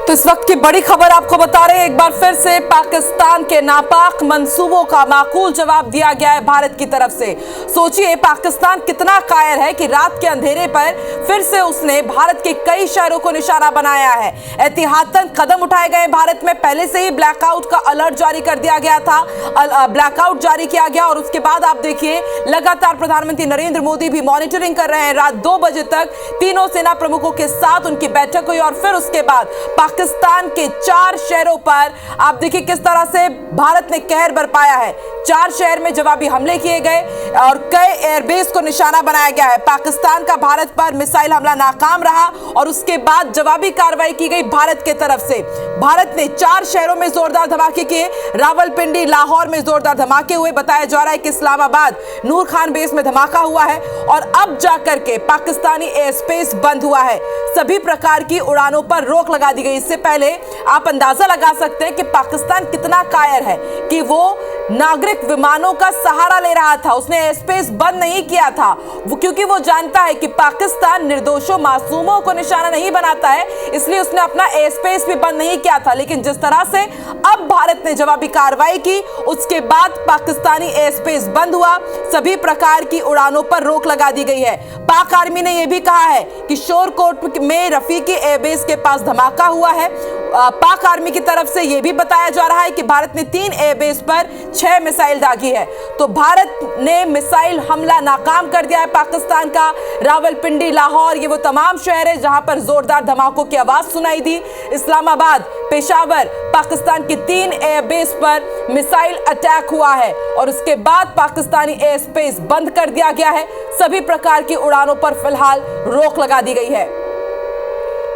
तो इस वक्त की बड़ी खबर आपको बता रहे हैं, एक बार फिर से पाकिस्तान के नापाक मंसूबों का माकूल जवाब दिया गया है भारत की तरफ से। सोचिए पाकिस्तान कितना कायर है कि रात के अंधेरे पर फिर से उसने भारत के कई शहरों को निशाना बनाया है। एहतियातन कदम उठाए गए भारत में, पहले से ही ब्लैकआउट का अलर्ट जारी कर दिया गया था, ब्लैकआउट जारी किया गया और उसके बाद आप देखिए लगातार प्रधानमंत्री नरेंद्र मोदी भी मॉनिटरिंग कर रहे हैं। रात 2 बजे तक तीनों सेना प्रमुखों के साथ उनकी बैठक हुई और फिर उसके बाद पाकिस्तान के 4 शहरों पर आप देखिए किस तरह से भारत ने कहर बरपाया है। 4 शहर में जवाबी हमले किए गए और कई एयरबेस को निशाना बनाया गया है। पाकिस्तान का भारत पर मिसाइल हमला नाकाम रहा और उसके बाद जवाबी कार्रवाई की गई भारत के तरफ से। भारत ने 4 शहरों में जोरदार धमाके किए। रावलपिंडी, लाहौर में जोरदार धमाके हुए। बताया जा रहा है कि इस्लामाबाद नूर खान बेस में धमाका हुआ है और अब जाकर के पाकिस्तानी एयर स्पेस बंद हुआ है। सभी प्रकार की उड़ानों पर रोक लगा दी गई। इससे पहले आप अंदाजा लगा सकते हैं कि पाकिस्तान कितना कायर है कि वो नागरिक विमानों का सहारा ले रहा था। उसने एयर स्पेस बंद नहीं किया था क्योंकि वो जानता है कि पाकिस्तान निर्दोषों मासूमों को निशाना नहीं बनाता है, इसलिए उसने अपना एयर स्पेस भी बंद नहीं किया था। लेकिन जिस तरह से अब भारत ने जवाबी कार्रवाई की, उसके बाद पाकिस्तानी एयर स्पेस बंद हुआ, सभी प्रकार की उड़ानों पर रोक लगा दी गई है। पाक आर्मी ने यह भी कहा है कि शोरकोट में रफीकी एयरबेस के पास धमाका हुआ है। पाक आर्मी की तरफ से यह भी बताया जा रहा है कि भारत ने 3 एयरबेस पर 6 मिसाइल दागी है। तो भारत ने मिसाइल हमला नाकाम कर दिया है पाकिस्तान का। रावलपिंडी, लाहौर, ये वो तमाम शहर है जहां पर जोरदार धमाकों की आवाज सुनाई दी। इस्लामाबाद, पेशावर, पाकिस्तान के 3 एयरबेस पर मिसाइल अटैक हुआ है और उसके बाद पाकिस्तानी एयर स्पेस बंद कर दिया गया है। सभी प्रकार की उड़ानों पर फिलहाल रोक लगा दी गई है।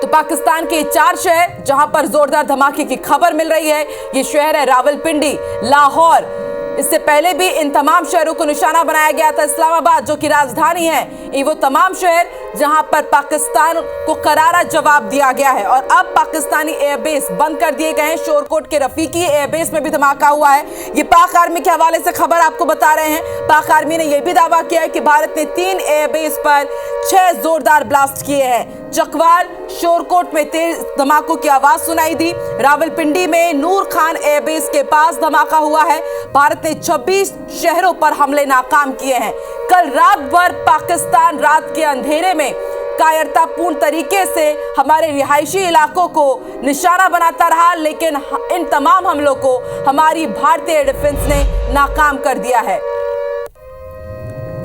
तो पाकिस्तान के 4 शहर जहां पर जोरदार धमाके की खबर मिल रही है, ये शहर है रावलपिंडी, लाहौर। इससे पहले भी इन तमाम शहरों को निशाना बनाया गया था। इस्लामाबाद जो कि राजधानी है, ये वो तमाम शहर जहां पर पाकिस्तान को करारा जवाब दिया गया है और अब पाकिस्तानी एयरबेस बंद कर दिए गए हैं। शोरकोट के रफीकी एयरबेस में भी धमाका हुआ है। ये पाक आर्मी के हवाले से खबर आपको बता रहे हैं। पाक आर्मी ने यह भी दावा किया है कि भारत ने 3 एयरबेस पर 6 जोरदार ब्लास्ट किए हैं। चकवाल, शोरकोट में तेज धमाकों की आवाज सुनाई दी। रावलपिंडी में नूर खान एयरबेस के पास धमाका हुआ है। भारत ने 26 शहरों पर हमले नाकाम किए हैं। कल रात भर पाकिस्तान रात के अंधेरे में कायरतापूर्ण तरीके से हमारे रिहायशी इलाकों को निशाना बनाता रहा, लेकिन इन तमाम हमलों को हमारी भारतीय डिफेंस ने नाकाम कर दिया है।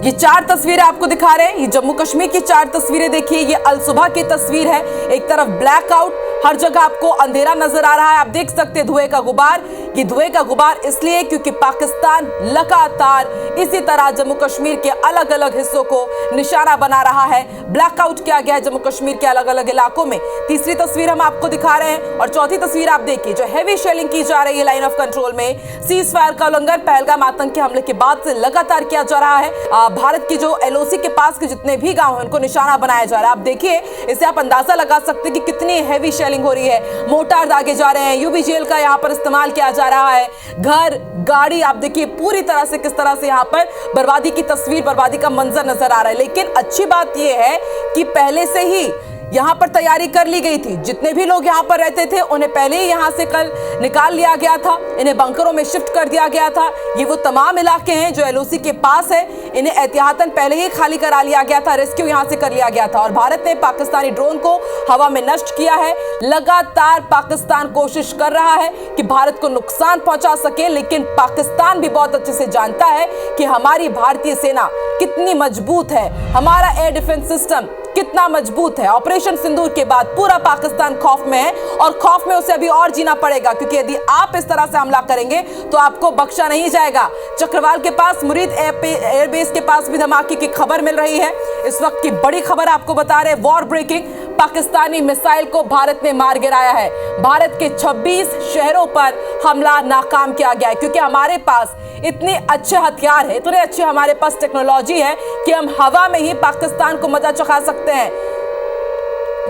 ये 4 तस्वीरें आपको दिखा रहे हैं, ये जम्मू कश्मीर की 4 तस्वीरें देखिए। ये अल सुबह की तस्वीर है। एक तरफ ब्लैकआउट, हर जगह आपको अंधेरा नजर आ रहा है। आप देख सकते हैं धुएं का गुबार। ये धुएं का गुबार इसलिए क्योंकि पाकिस्तान लगातार इसी तरह जम्मू कश्मीर के अलग अलग हिस्सों को निशाना बना रहा है। ब्लैकआउट किया गया है जम्मू कश्मीर के अलग अलग इलाकों में। तीसरी तस्वीर हम आपको दिखा रहे हैं और चौथी तस्वीर आप देखिए जो हैवी शेलिंग की जा रही है लाइन ऑफ कंट्रोल में। सीज फायर का उल्लंघन पहलगाम आतंकी हमले के बाद से लगातार किया जा रहा है। भारत की जो एलओसी के पास के जितने भी गांव हैं उनको निशाना बनाया जा रहा है। आप देखिए, इससे आप अंदाजा लगा सकते हैं कि कितनी हैवी शेलिंग हो रही है। मोर्टार दागे जा रहे हैं, यूबीजीएल का यहाँ पर इस्तेमाल किया जा रहा है। घर, गाड़ी, आप देखिए पूरी तरह से किस तरह से यहाँ पर बर्बादी की तस्वीर, बर्बादी का मंजर नजर आ रहा है। लेकिन अच्छी बात यह है कि पहले से ही यहाँ पर तैयारी कर ली गई थी। जितने भी लोग यहाँ पर रहते थे उन्हें पहले ही यहाँ से कल निकाल लिया गया था। इन्हें बंकरों में शिफ्ट कर दिया गया था। ये वो तमाम इलाके हैं जो एलओसी के पास है, इन्हें एहतियातन पहले ही खाली करा लिया गया था। रेस्क्यू यहाँ से कर लिया गया था और भारत ने पाकिस्तानी ड्रोन को हवा में नष्ट किया है। लगातार पाकिस्तान कोशिश कर रहा है कि भारत को नुकसान पहुंचा सके, लेकिन पाकिस्तान भी बहुत अच्छे से जानता है कि हमारी भारतीय सेना कितनी मजबूत है, हमारा एयर डिफेंस सिस्टम कितना मजबूत है। ऑपरेशन सिंदूर के बाद पूरा पाकिस्तान खौफ में है और खौफ में उसे अभी और जीना पड़ेगा, क्योंकि यदि आप इस तरह से हमला करेंगे तो आपको बख्शा नहीं जाएगा। चक्रवाल के पास, मुरीद एयरबेस के पास भी धमाके की खबर मिल रही है। इस वक्त की बड़ी खबर आपको बता रहे हैं, वॉर ब्रेकिंग, पाकिस्तानी मिसाइल को भारत ने मार गिराया है। भारत के 26 शहरों पर हमला नाकाम किया गया है क्योंकि हमारे पास इतने अच्छे हथियार है, इतने अच्छे हमारे पास टेक्नोलॉजी है कि हम हवा में ही पाकिस्तान को मजा चखा सकते हैं।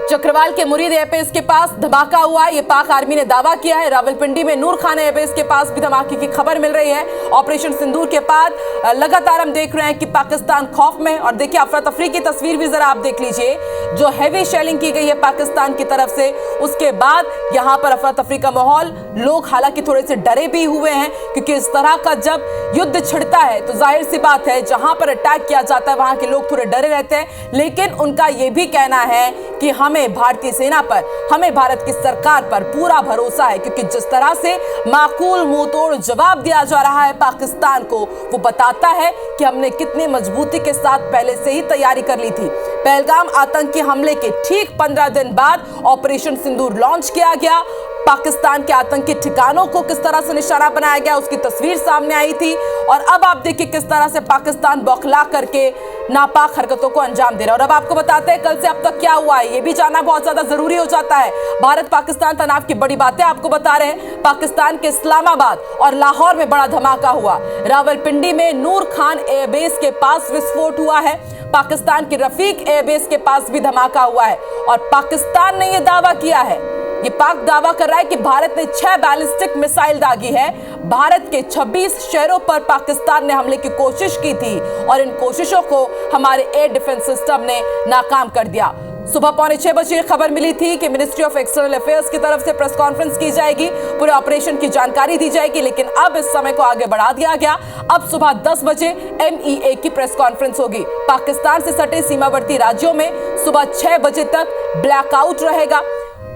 चक्रवाल के मुरीद एयरबेस के पास धमाका हुआ है, ये पाक आर्मी ने दावा किया है। रावलपिंडी में नूर खान एयरबेस के पास भी धमाके की खबर मिल रही है। ऑपरेशन सिंदूर के बाद लगातार हम देख रहे हैं कि पाकिस्तान खौफ में, और देखिए अफरा तफरी की तस्वीर भी जरा आप देख लीजिए, जो हैवी शेलिंग की गई है पाकिस्तान की तरफ से, उसके बाद यहाँ पर अफरा तफरी का माहौल, लोग हालांकि थोड़े से डरे भी हुए हैं, क्योंकि इस तरह का जब युद्ध छिड़ता है तो जाहिर सी बात है जहां पर अटैक किया जाता है वहां के लोग थोड़े डरे रहते हैं। लेकिन उनका यह भी कहना है कि हमें भारतीय सेना पर, हमें भारत की सरकार पर पूरा भरोसा है, क्योंकि जिस तरह से माकूल मुंह तोड़ जवाब दिया जा रहा है पाकिस्तान को, वो बताता है कि हमने कितनी मजबूती के साथ पहले से ही तैयारी कर ली थी। पहलगाम आतंकी हमले के ठीक 15 दिन बाद ऑपरेशन सिंदूर लॉन्च किया गया। पाकिस्तान के आतंकी ठिकानों को किस तरह से निशाना बनाया गया, उसकी तस्वीर सामने आई थी। और अब आप देखिए किस तरह से पाकिस्तान बौखला करके नापाक हरकतों को अंजाम दे रहा है। और अब आपको बताते हैं कल से अब तक क्या हुआ है, ये भी जानना बहुत ज्यादा जरूरी हो जाता है। भारत पाकिस्तान तनाव की बड़ी बातें आपको बता रहे हैं। पाकिस्तान के इस्लामाबाद और लाहौर में बड़ा धमाका हुआ। रावलपिंडी में नूर खान एयरबेस के पास विस्फोट हुआ है। पाकिस्तान की रफीक एयरबेस के पास भी धमाका हुआ है। और पाकिस्तान ने यह दावा किया है, ये पाक दावा कर रहा है कि भारत ने 6 बैलिस्टिक मिसाइल दागी है। भारत के 26 शहरों पर पाकिस्तान ने हमले की कोशिश की थी और इन कोशिशों को हमारे एयर डिफेंस सिस्टम ने नाकाम कर दिया। सुबह 5:45 बजे खबर मिली थी कि मिनिस्ट्री ऑफ एक्सटर्नल अफेयर्स की तरफ से प्रेस कॉन्फ्रेंस की जाएगी, पूरे ऑपरेशन की जानकारी दी जाएगी, लेकिन अब इस समय को आगे बढ़ा दिया गया। अब सुबह 10 बजे MEA की प्रेस कॉन्फ्रेंस होगी। पाकिस्तान से सटे सीमावर्ती राज्यों में सुबह 6 बजे तक ब्लैकआउट रहेगा।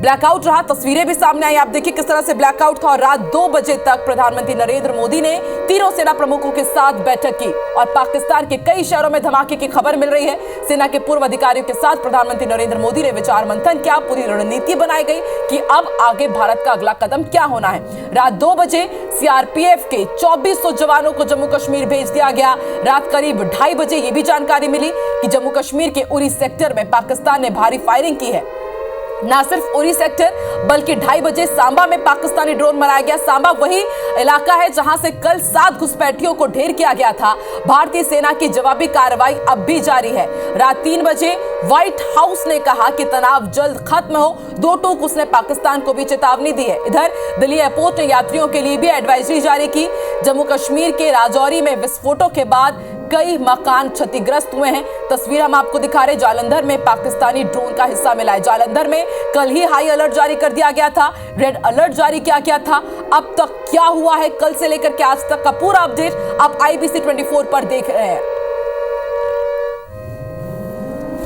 ब्लैकआउट रहा, तस्वीरें भी सामने आई, आप देखिए किस तरह से ब्लैकआउट था। और रात 2 बजे तक प्रधानमंत्री नरेंद्र मोदी ने तीनों सेना प्रमुखों के साथ बैठक की और पाकिस्तान के कई शहरों में धमाके की खबर मिल रही है। सेना के पूर्व अधिकारियों के साथ प्रधानमंत्री नरेंद्र मोदी ने विचार मंथन किया, पूरी रणनीति बनाई गई कि अब आगे भारत का अगला कदम क्या होना है। रात 2 बजे CRPF के 2400 जवानों को जम्मू कश्मीर भेज दिया गया। रात करीब 2:30 बजे ये भी जानकारी मिली कि जम्मू कश्मीर के उरी सेक्टर में पाकिस्तान ने भारी फायरिंग की है। ना सिर्फ उरी सेक्टर बल्कि 2:30 बजे सांबा में पाकिस्तानी ड्रोन मारा गया। सांबा वही इलाका है जहां से कल 7 घुसपैठियों को ढेर किया गया था। भारतीय सेना की जवाबी कार्रवाई अब भी जारी है। रात 3 बजे व्हाइट हाउस ने कहा कि तनाव जल्द खत्म हो। 2 टूक उसने पाकिस्तान को भी चेतावनी दी है। इधर दिल्ली एयरपोर्ट ने यात्रियों के लिए भी एडवाइजरी जारी की। जम्मू कश्मीर के राजौरी में विस्फोटों के बाद कई मकान क्षतिग्रस्त हुए हैं। तस्वीर हम आपको दिखा रहे, जालंधर में पाकिस्तानी ड्रोन का हिस्सा मिला है। जालंधर में कल ही हाई अलर्ट जारी कर दिया गया था, रेड अलर्ट जारी किया गया था। अब तक क्या हुआ है कल से लेकर के आज तक का पूरा अपडेट आप IBC 24 पर देख रहे हैं।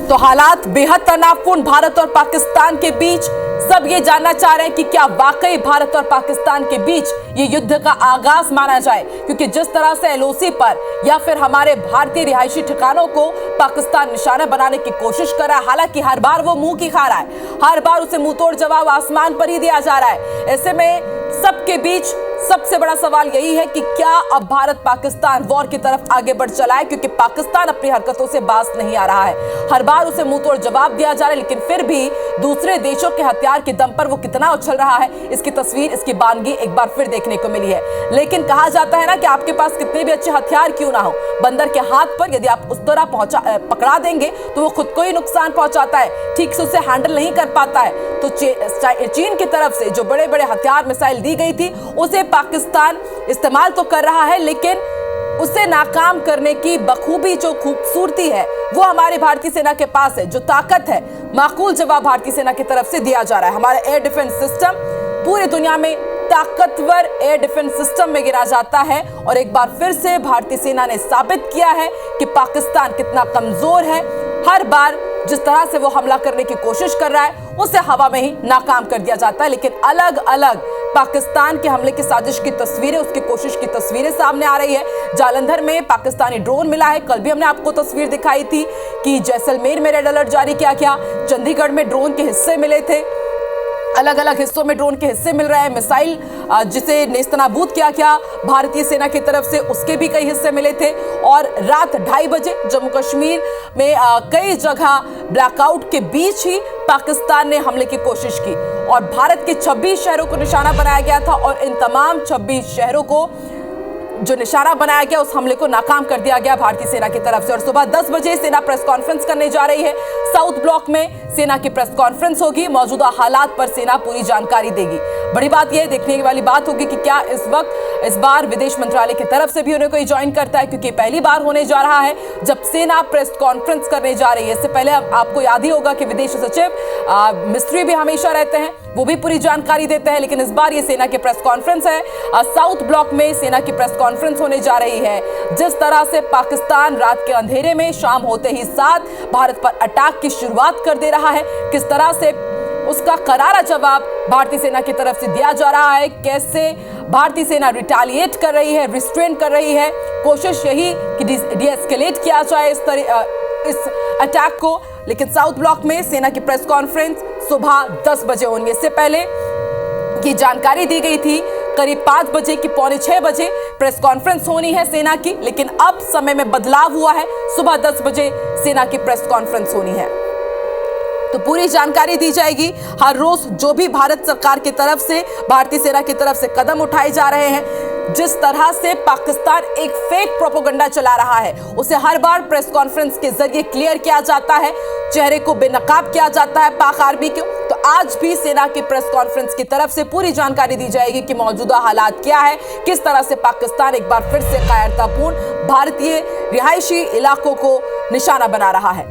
तो हालात बेहद तनावपूर्ण भारत और पाकिस्तान के बीच। सब ये जानना चाह रहे हैं कि क्या वाकई भारत और पाकिस्तान के बीच ये युद्ध का आगाज माना जाए, क्योंकि जिस तरह से LOC पर या फिर हमारे भारतीय रिहायशी ठिकानों को पाकिस्तान निशाना बनाने की कोशिश कर रहा है। हालांकि हर बार वो मुंह की खा रहा है, हर बार उसे मुंहतोड़ जवाब आसमान पर ही दिया जा रहा है। ऐसे में सबके बीच सबसे बड़ा सवाल यही है कि क्या अब भारत पाकिस्तान वॉर की तरफ आगे बढ़ चला है, क्योंकि पाकिस्तान अपनी हरकतों से बाज नहीं आ रहा है। हर बार उसे मुंहतोड़ जवाब दिया जा रहा है, लेकिन फिर भी दूसरे देशों के हथियार के दम पर वो कितना उछल रहा है, इसकी तस्वीर, इसकी बानगी एक बार फिर देखने को मिली है। लेकिन कहा जाता है ना कि आपके पास कितने भी अच्छे हथियार क्यों ना हो, बंदर के हाथ पर यदि आप उस तरह पकड़ा देंगे तो वो खुद को ही नुकसान पहुंचाता है, ठीक से उसे हैंडल नहीं कर पाता है। तो चीन की तरफ से जो बड़े बड़े हथियार मिसाइल दी गई थी उसे पाकिस्तान इस्तेमाल तो कर रहा है, लेकिन उसे नाकाम करने की बखूबी जो खूबसूरती है वो हमारी भारतीय सेना के पास है। जो ताकत है, माकूल जवाब भारतीय सेना की तरफ से दिया जा रहा है। हमारा एयर डिफेंस सिस्टम पूरी दुनिया में ताकतवर एयर डिफेंस सिस्टम में गिना जाता है। और एक बार फिर से भारतीय सेना ने साबित किया है कि पाकिस्तान कितना कमजोर है। हर बार जिस तरह से वो हमला करने की कोशिश कर रहा है उसे हवा में ही नाकाम कर दिया जाता है। लेकिन अलग अलग पाकिस्तान के हमले की साजिश की तस्वीरें, उसकी कोशिश की तस्वीरें सामने आ रही है। जालंधर में पाकिस्तानी ड्रोन मिला है, कल भी हमने आपको तस्वीर दिखाई थी कि जैसलमेर में रेड अलर्ट जारी किया गया। चंडीगढ़ में ड्रोन के हिस्से मिले थे, अलग अलग हिस्सों में ड्रोन के हिस्से मिल रहे हैं। मिसाइल जिसे नेस्तनाबूद किया गया भारतीय सेना की तरफ से, उसके भी कई हिस्से मिले थे। और रात 2:30 बजे जम्मू कश्मीर में कई जगह ब्लैकआउट के बीच ही पाकिस्तान ने हमले की कोशिश की और भारत के 26 शहरों को निशाना बनाया गया था। और इन तमाम 26 शहरों को जो निशाना बनाया गया उस हमले को नाकाम कर दिया गया भारतीय सेना की तरफ से। और सुबह 10 बजे सेना प्रेस कॉन्फ्रेंस करने जा रही है। साउथ ब्लॉक में सेना की प्रेस कॉन्फ्रेंस होगी, मौजूदा हालात पर सेना पूरी जानकारी देगी। बड़ी बात यह देखने वाली बात होगी कि क्या इस बार विदेश मंत्रालय की तरफ से भी उन्हें कोई ज्वाइन करता है, क्योंकि पहली बार होने जा रहा है जब सेना प्रेस कॉन्फ्रेंस करने जा रही है। इससे पहले आपको याद ही होगा कि विदेश सचिव मिस्त्री भी हमेशा रहते हैं, वो भी पूरी जानकारी देते हैं, लेकिन इस बार ये सेना की प्रेस कॉन्फ्रेंस है। साउथ ब्लॉक में सेना की प्रेस कॉन्फ्रेंस होने जा रही है। जिस तरह से पाकिस्तान रात के अंधेरे में शाम होते ही साथ भारत पर अटैक की शुरुआत कर दे रहा है, किस तरह से उसका करारा जवाब भारतीय सेना की तरफ से दिया जा रहा है, कैसे भारतीय सेना रिटेलिएट कर रही है, रिस्ट्रेन कर रही है, कोशिश यही कि डीएस्केलेट किया जाए इस अटैक को। लेकिन साउथ ब्लॉक में सेना की प्रेस कॉन्फ्रेंस सुबह 10 बजे होंगे। इससे पहले की जानकारी दी गई थी करीब 5 बजे की 5:45 बजे प्रेस कॉन्फ्रेंस होनी है सेना की, लेकिन अब समय में बदलाव हुआ है, सुबह 10 बजे सेना की प्रेस कॉन्फ्रेंस होनी है। तो पूरी जानकारी दी जाएगी हर रोज, जो भी भारत सरकार की तरफ से, भारतीय सेना की तरफ से कदम उठाए जा रहे हैं। जिस तरह से पाकिस्तान एक फेक प्रोपेगेंडा चला रहा है, उसे हर बार प्रेस कॉन्फ्रेंस के जरिए क्लियर किया जाता है, चेहरे को बेनकाब किया जाता है पाक आर्मी को। तो आज भी सेना की प्रेस कॉन्फ्रेंस की तरफ से पूरी जानकारी दी जाएगी कि मौजूदा हालात क्या है, किस तरह से पाकिस्तान एक बार फिर से कायरतापूर्ण भारतीय रिहायशी इलाकों को निशाना बना रहा है।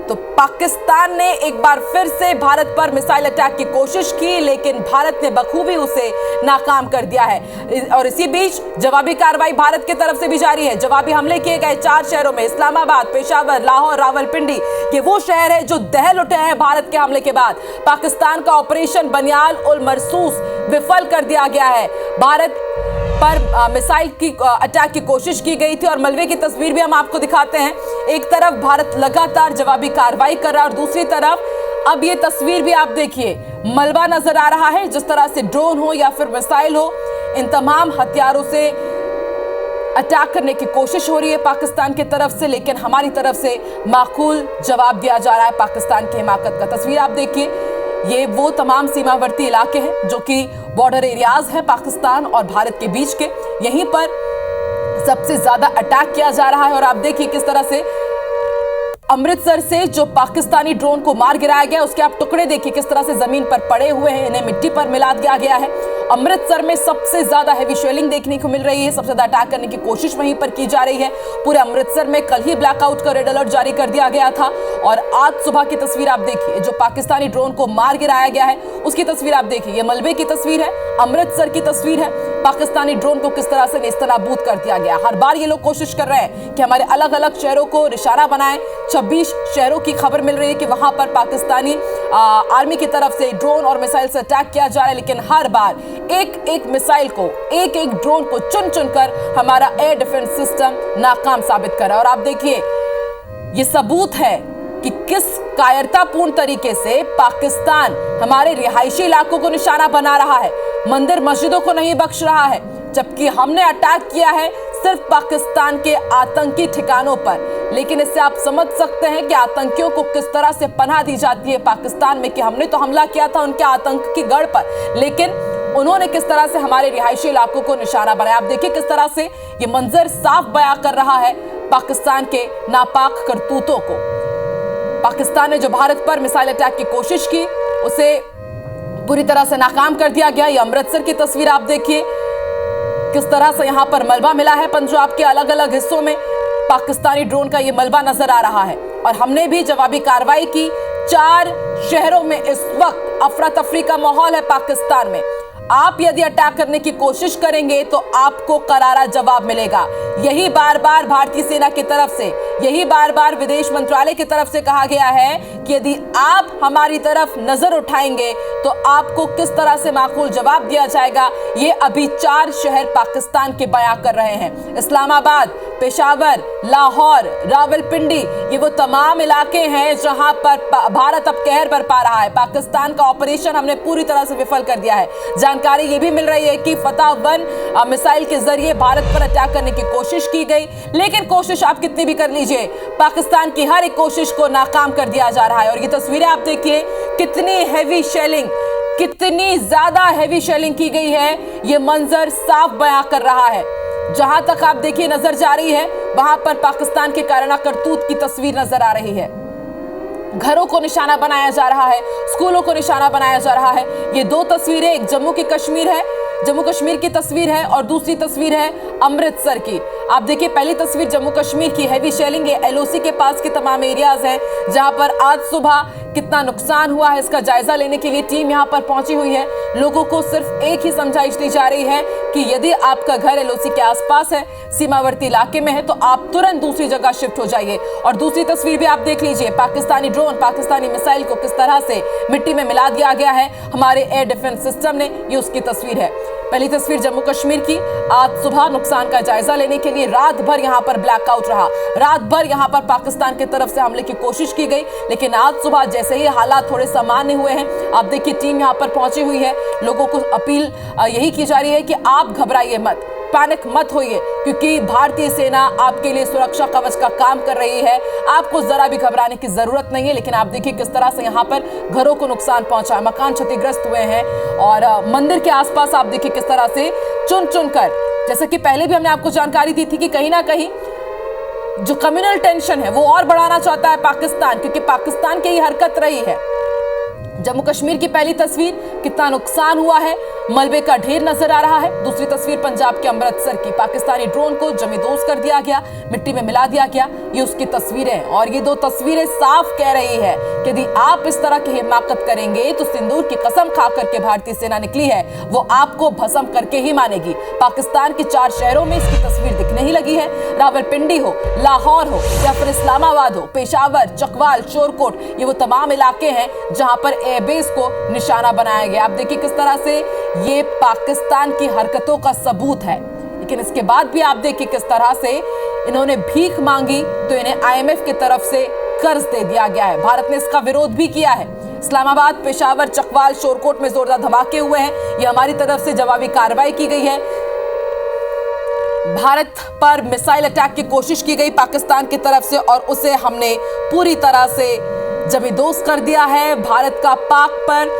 तो पाकिस्तान ने एक बार फिर से भारत पर मिसाइल अटैक की कोशिश की, लेकिन भारत ने बखूबी उसे नाकाम कर दिया है। और इसी बीच जवाबी कार्रवाई भारत की तरफ से भी जारी है। जवाबी हमले किए गए 4 शहरों में, इस्लामाबाद, पेशावर, लाहौर, रावलपिंडी, ये वो शहर है जो दहल उठे हैं भारत के हमले के बाद। पाकिस्तान का ऑपरेशन बनियाल उल मरसूस विफल कर दिया गया है। भारत पर मिसाइल की अटैक की कोशिश की गई थी और मलबे की तस्वीर भी हम आपको दिखाते हैं। एक तरफ भारत लगातार जवाबी कार्रवाई कर रहा है और दूसरी तरफ अब ये तस्वीर भी आप देखिए, मलबा नजर आ रहा है। जिस तरह से ड्रोन हो या फिर मिसाइल हो, इन तमाम हथियारों से अटैक करने की कोशिश हो रही है पाकिस्तान की तरफ से, लेकिन हमारी तरफ से माकूल जवाब दिया जा रहा है पाकिस्तान की हिमाकत का। तस्वीर आप देखिए, ये वो तमाम सीमावर्ती इलाके हैं जो कि बॉर्डर एरियाज हैं पाकिस्तान और भारत के बीच के, यहीं पर सबसे ज्यादा अटैक किया जा रहा है। और आप देखिए किस तरह से अमृतसर से जो पाकिस्तानी ड्रोन को मार गिराया गया, उसके आप टुकड़े देखिए किस तरह से जमीन पर पड़े हुए हैं, इन्हें मिट्टी पर मिला दिया गया है। अमृतसर में सबसे ज्यादा हेवी शेलिंग देखने को मिल रही है, सबसे ज्यादा अटैक करने की कोशिश वहीं पर की जा रही है। पूरे अमृतसर में कल ही ब्लैकआउट का रेड अलर्ट जारी कर दिया गया था। और आज सुबह की तस्वीर आप देखिए, जो पाकिस्तानी ड्रोन को मार गिराया गया है उसकी तस्वीर आप देखिए, ये मलबे की तस्वीर है, अमृतसर की तस्वीर है। पाकिस्तानी ड्रोन को किस तरह से नेस्तनाबूद कर दिया गया। हर बार ये लोग कोशिश कर रहे हैं कि हमारे अलग अलग शहरों को निशाना बनाएं। 26 शहरों की खबर मिल रही है कि वहां पर पाकिस्तानी आर्मी की तरफ से ड्रोन और मिसाइल से अटैक किया जा रहा है, लेकिन हर बार एक एक मिसाइल को, एक एक ड्रोन को चुन चुनकर हमारा एयर डिफेंस सिस्टम नाकाम साबित कर रहा है। और आप देखिए, ये सबूत है कि किस कायरतापूर्ण तरीके से पाकिस्तान हमारे रिहायशी इलाकों को निशाना बना रहा है, मंदिर मस्जिदों को नहीं बख्श रहा है, जबकि हमने अटैक किया है सिर्फ पाकिस्तान के आतंकी ठिकानों पर। लेकिन इससे आप समझ सकते हैं कि आतंकियों को किस तरह से पनाह दी जाती है पाकिस्तान में, कि हमने तो हमला किया था उनके आतंक की गढ़ पर, लेकिन उन्होंने किस तरह से हमारे रिहायशी इलाकों को निशाना बनाया। आप देखिए किस तरह से ये मंजर साफ बयां कर रहा है पाकिस्तान के नापाक करतूतों को। पाकिस्तान ने जो भारत पर मिसाइल अटैक की कोशिश की, उसे पूरी तरह से नाकाम कर दिया गया। ये अमृतसर की तस्वीर आप देखिए, किस तरह से यहां पर मलबा मिला है। पंजाब के अलग अलग हिस्सों में पाकिस्तानी ड्रोन का ये मलबा नजर आ रहा है। और हमने भी जवाबी कार्रवाई की। 4 शहरों में इस वक्त अफरा तफरी का माहौल है पाकिस्तान में। आप यदि अटैक करने की कोशिश करेंगे तो आपको करारा जवाब मिलेगा। यही बार बार भारतीय सेना की तरफ से, यही बार बार विदेश मंत्रालय की तरफ से कहा गया है कि यदि आप हमारी तरफ नजर उठाएंगे तो आपको किस तरह से माकूल जवाब दिया जाएगा। ये अभी 4 शहर पाकिस्तान के बयां कर रहे हैं, इस्लामाबाद, पेशावर, लाहौर, रावलपिंडी, ये वो तमाम इलाके हैं जहां पर भारत अब कहर बरपा रहा है। पाकिस्तान का ऑपरेशन हमने पूरी तरह से विफल कर दिया है। जानकारी ये भी मिल रही है कि फतह 1 मिसाइल के जरिए भारत पर अटैक करने की कोशिश की गई, लेकिन कोशिश आप कितनी भी कर लीजिए, पाकिस्तान की हर एक कोशिश को नाकाम कर दिया जा रहा है। और ये तस्वीरें आप देखिए, कितनी हेवी शेलिंग कितनी ज्यादा हेवी शेलिंग की गई है ये मंजर साफ बयां कर रहा है। जहां तक आप देखिए नजर जा रही है वहां पर पाकिस्तान के कायराना करतूत की तस्वीर नजर आ रही है। घरों को निशाना बनाया जा रहा है, स्कूलों को निशाना बनाया जा रहा है। ये दो तस्वीरें, एक जम्मू कश्मीर की तस्वीर है और दूसरी तस्वीर है अमृतसर की। आप देखिए पहली तस्वीर जम्मू कश्मीर की, हैवी शेलिंग, ये एलओसी के पास के तमाम एरियाज हैं जहां पर आज सुबह कितना नुकसान हुआ है इसका जायजा लेने के लिए टीम यहां पर पहुंची हुई है। लोगों को सिर्फ एक ही समझाइश दी जा रही है कि यदि आपका घर एलओसी के आसपास है, सीमावर्ती इलाके में है, तो आप तुरंत दूसरी जगह शिफ्ट हो जाइए। और दूसरी तस्वीर भी आप देख लीजिए, पाकिस्तानी ड्रोन, पाकिस्तानी मिसाइल को किस तरह से मिट्टी में मिला दिया गया है हमारे एयर डिफेंस सिस्टम ने, ये उसकी तस्वीर है। पहली तस्वीर जम्मू कश्मीर की, आज सुबह नुकसान का जायजा लेने के लिए रात भर यहां पर ब्लैकआउट रहा, रात भर यहां पर पाकिस्तान की तरफ से हमले की कोशिश की गई, लेकिन आज सुबह जैसे ही हालात थोड़े सामान्य हुए हैं, आप देखिए टीम यहां पर पहुंची हुई है। लोगों को अपील यही की जा रही है कि आप घबराइए मत, पैनिक मत होइए, क्योंकि भारतीय सेना आपके लिए सुरक्षा कवच का काम कर रही है। आपको जरा भी घबराने की जरूरत नहीं है। लेकिन आप देखिए किस तरह से यहाँ पर घरों को नुकसान पहुंचा है, मकान क्षतिग्रस्त हुए हैं और मंदिर के आसपास आप देखिए किस तरह से चुन चुन कर, जैसे कि पहले भी हमने आपको जानकारी दी थी कि कहीं ना कहीं जो कम्युनल टेंशन है वो और बढ़ाना चाहता है पाकिस्तान, क्योंकि पाकिस्तान की ये हरकत रही है। जम्मू कश्मीर की पहली तस्वीर, कितना नुकसान हुआ है, मलबे का ढेर नजर आ रहा है। दूसरी तस्वीर पंजाब के अमृतसर की, पाकिस्तानी ड्रोन को जमींदोज कर दिया गया, मिट्टी में मिला दिया गया, ये उसकी तस्वीरें। और ये दो तस्वीरें साफ कह रही है कि यदि आप इस तरह की हिमाकत करेंगे तो सिंदूर की कसम खा करके भारतीय सेना निकली है वो आपको भस्म करके ही मानेगी। पाकिस्तान के 4 शहरों में इसकी तस्वीर दिखने ही लगी है। रावलपिंडी हो, लाहौर हो या फिर इस्लामाबाद हो, पेशावर, चकवाल, शोरकोट, ये वो तमाम इलाके हैं जहां पर एयरबेस को निशाना बनाया गया। आप देखिए किस तरह से ये पाकिस्तान की हरकतों का सबूत है। लेकिन इसके बाद भी आप देखिए किस तरह से इन्होंने भीख मांगी तो इन्हें आईएमएफ की तरफ से कर्ज दे दिया गया है। भारत ने इसका विरोध भी किया है। इस्लामाबाद, पेशावर, चकवाल, शोरकोट में जोरदार धमाके हुए हैं। ये हमारी तरफ से जवाबी कार्रवाई की गई है। भारत पर मिसाइल अटैक की कोशिश की गई पाकिस्तान की तरफ से और उसे हमने पूरी तरह से जमींदोज कर दिया है। भारत का पाक पर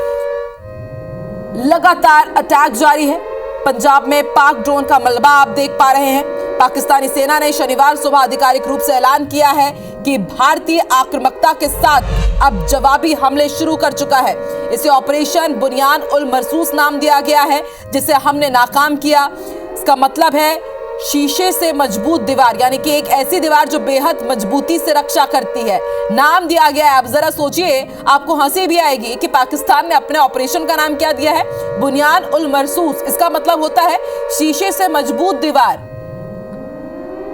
लगातार अटैक जारी है। पंजाब में पाक ड्रोन का मलबा आप देख पा रहे हैं। पाकिस्तानी सेना ने शनिवार सुबह आधिकारिक रूप से ऐलान किया है कि भारतीय आक्रामकता के साथ अब जवाबी हमले शुरू कर चुका है। इसे ऑपरेशन बुनियान उल मरसूस नाम दिया गया है, जिसे हमने नाकाम किया। इसका मतलब है शीशे से मजबूत दीवार, यानी कि एक ऐसी दीवार जो बेहद मजबूती से रक्षा करती है, नाम दिया गया है। अब जरा सोचिए, आपको हंसी भी आएगी कि पाकिस्तान ने अपने ऑपरेशन का नाम क्या दिया है, बुनियान उल मरसूस। इसका मतलब होता है शीशे से मजबूत दीवार,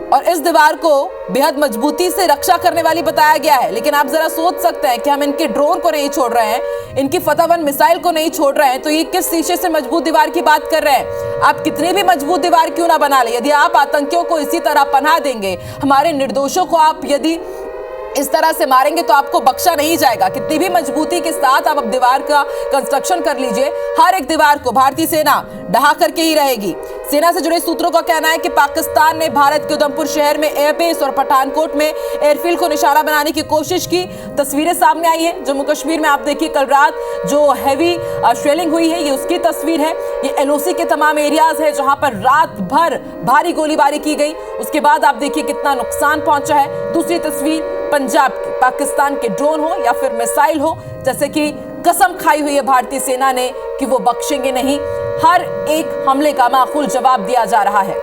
और इस दीवार को बेहद मजबूती से रक्षा करने वाली बताया गया है। लेकिन आप जरा सोच सकते हैं कि हम इनके ड्रोन को नहीं छोड़ रहे हैं, इनकी फतह 1 मिसाइल को नहीं छोड़ रहे हैं, तो ये किस शीशे से मजबूत दीवार की बात कर रहे हैं। आप कितनी भी मजबूत दीवार क्यों ना बना ले, यदि आप आतंकियों को इसी तरह पनाह देंगे, हमारे निर्दोषों को आप यदि इस तरह से मारेंगे तो आपको बख्शा नहीं जाएगा। कितनी भी मजबूती के साथ आप अब दीवार का कंस्ट्रक्शन कर लीजिए, हर एक दीवार को भारतीय सेना ढहा करके ही रहेगी। सेना से जुड़े सूत्रों का कहना है कि पाकिस्तान ने भारत के उधमपुर शहर में एयरबेस और पठानकोट में एयरफील्ड को निशाना बनाने की कोशिश की। तस्वीरें सामने आई हैं जम्मू कश्मीर में। आप देखिए कल रात जो हैवी शेलिंग हुई है, ये उसकी तस्वीर है। ये एलओसी के तमाम एरियाज है जहां पर रात भर भारी गोलीबारी की गई। उसके बाद आप देखिए कितना नुकसान पहुंचा है। दूसरी तस्वीर पंजाब की, पाकिस्तान के ड्रोन हो या फिर मिसाइल हो, जैसे कि कसम खाई हुई है भारतीय सेना ने कि वो बख्शेंगे नहीं। हर एक हमले का माकूल जवाब दिया जा रहा है।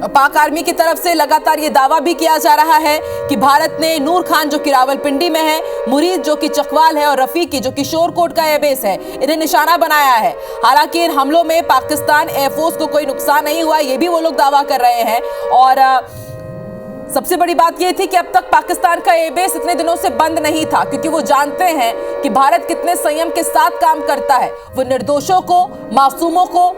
पाक आर्मी की तरफ से लगातार ये दावा भी किया जा रहा है कि भारत ने नूर खान जो कि रावलपिंडी में है, मुरीद जो कि चकवाल है और रफीकी जो कि शोरकोट का एयरबेस है, इन्हें निशाना बनाया है। हालांकि इन हमलों में पाकिस्तान एयरफोर्स को कोई नुकसान नहीं हुआ, ये भी वो लोग दावा कर रहे हैं। और सबसे बड़ी बात यह थी कि अब तक पाकिस्तान का एयरबेस इतने दिनों से बंद नहीं था, क्योंकि वो जानते हैं कि भारत कितने संयम के साथ काम करता है। वो निर्दोषों को, मासूमों को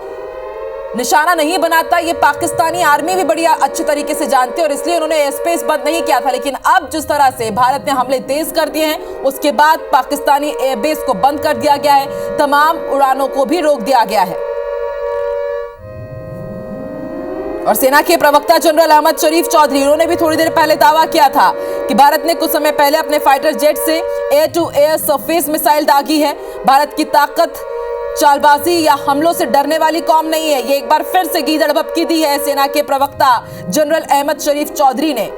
निशाना नहीं बनाता। ये पाकिस्तानी आर्मी भी बड़ी अच्छी तरीके से जानती है और इसलिए उन्होंने एयर स्पेस बंद नहीं किया था। लेकिन अब जिस तरह से भारत ने हमले तेज कर दिए हैं, उसके बाद पाकिस्तानी एयरबेस को बंद कर दिया गया है, तमाम उड़ानों को भी रोक दिया गया है। और सेना के प्रवक्ता जनरल अहमद शरीफ चौधरी, उन्होंने भी थोड़ी देर पहले दावा किया था कि भारत ने कुछ समय पहले अपने फाइटर जेट से air to air surface missile दागी है। भारत की ताकत चालबाजी या हमलों से डरने वाली कौम नहीं है, ये एक बार फिर से गीदड़ भभकी दी है सेना के प्रवक्ता जनरल अहमद शरीफ चौधरी ने।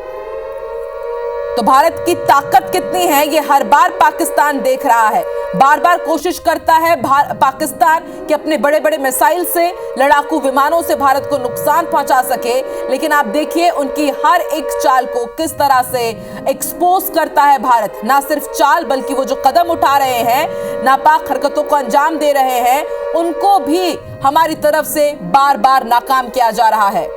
तो भारत की ताकत कितनी है ये हर बार पाकिस्तान देख रहा है, बार बार कोशिश करता है पाकिस्तान कि अपने बड़े बड़े मिसाइल से, लड़ाकू विमानों से भारत को नुकसान पहुंचा सके। लेकिन आप देखिए उनकी हर एक चाल को किस तरह से एक्सपोज करता है भारत। ना सिर्फ चाल बल्कि वो जो कदम उठा रहे हैं, नापाक हरकतों को अंजाम दे रहे हैं, उनको भी हमारी तरफ से बार बार नाकाम किया जा रहा है।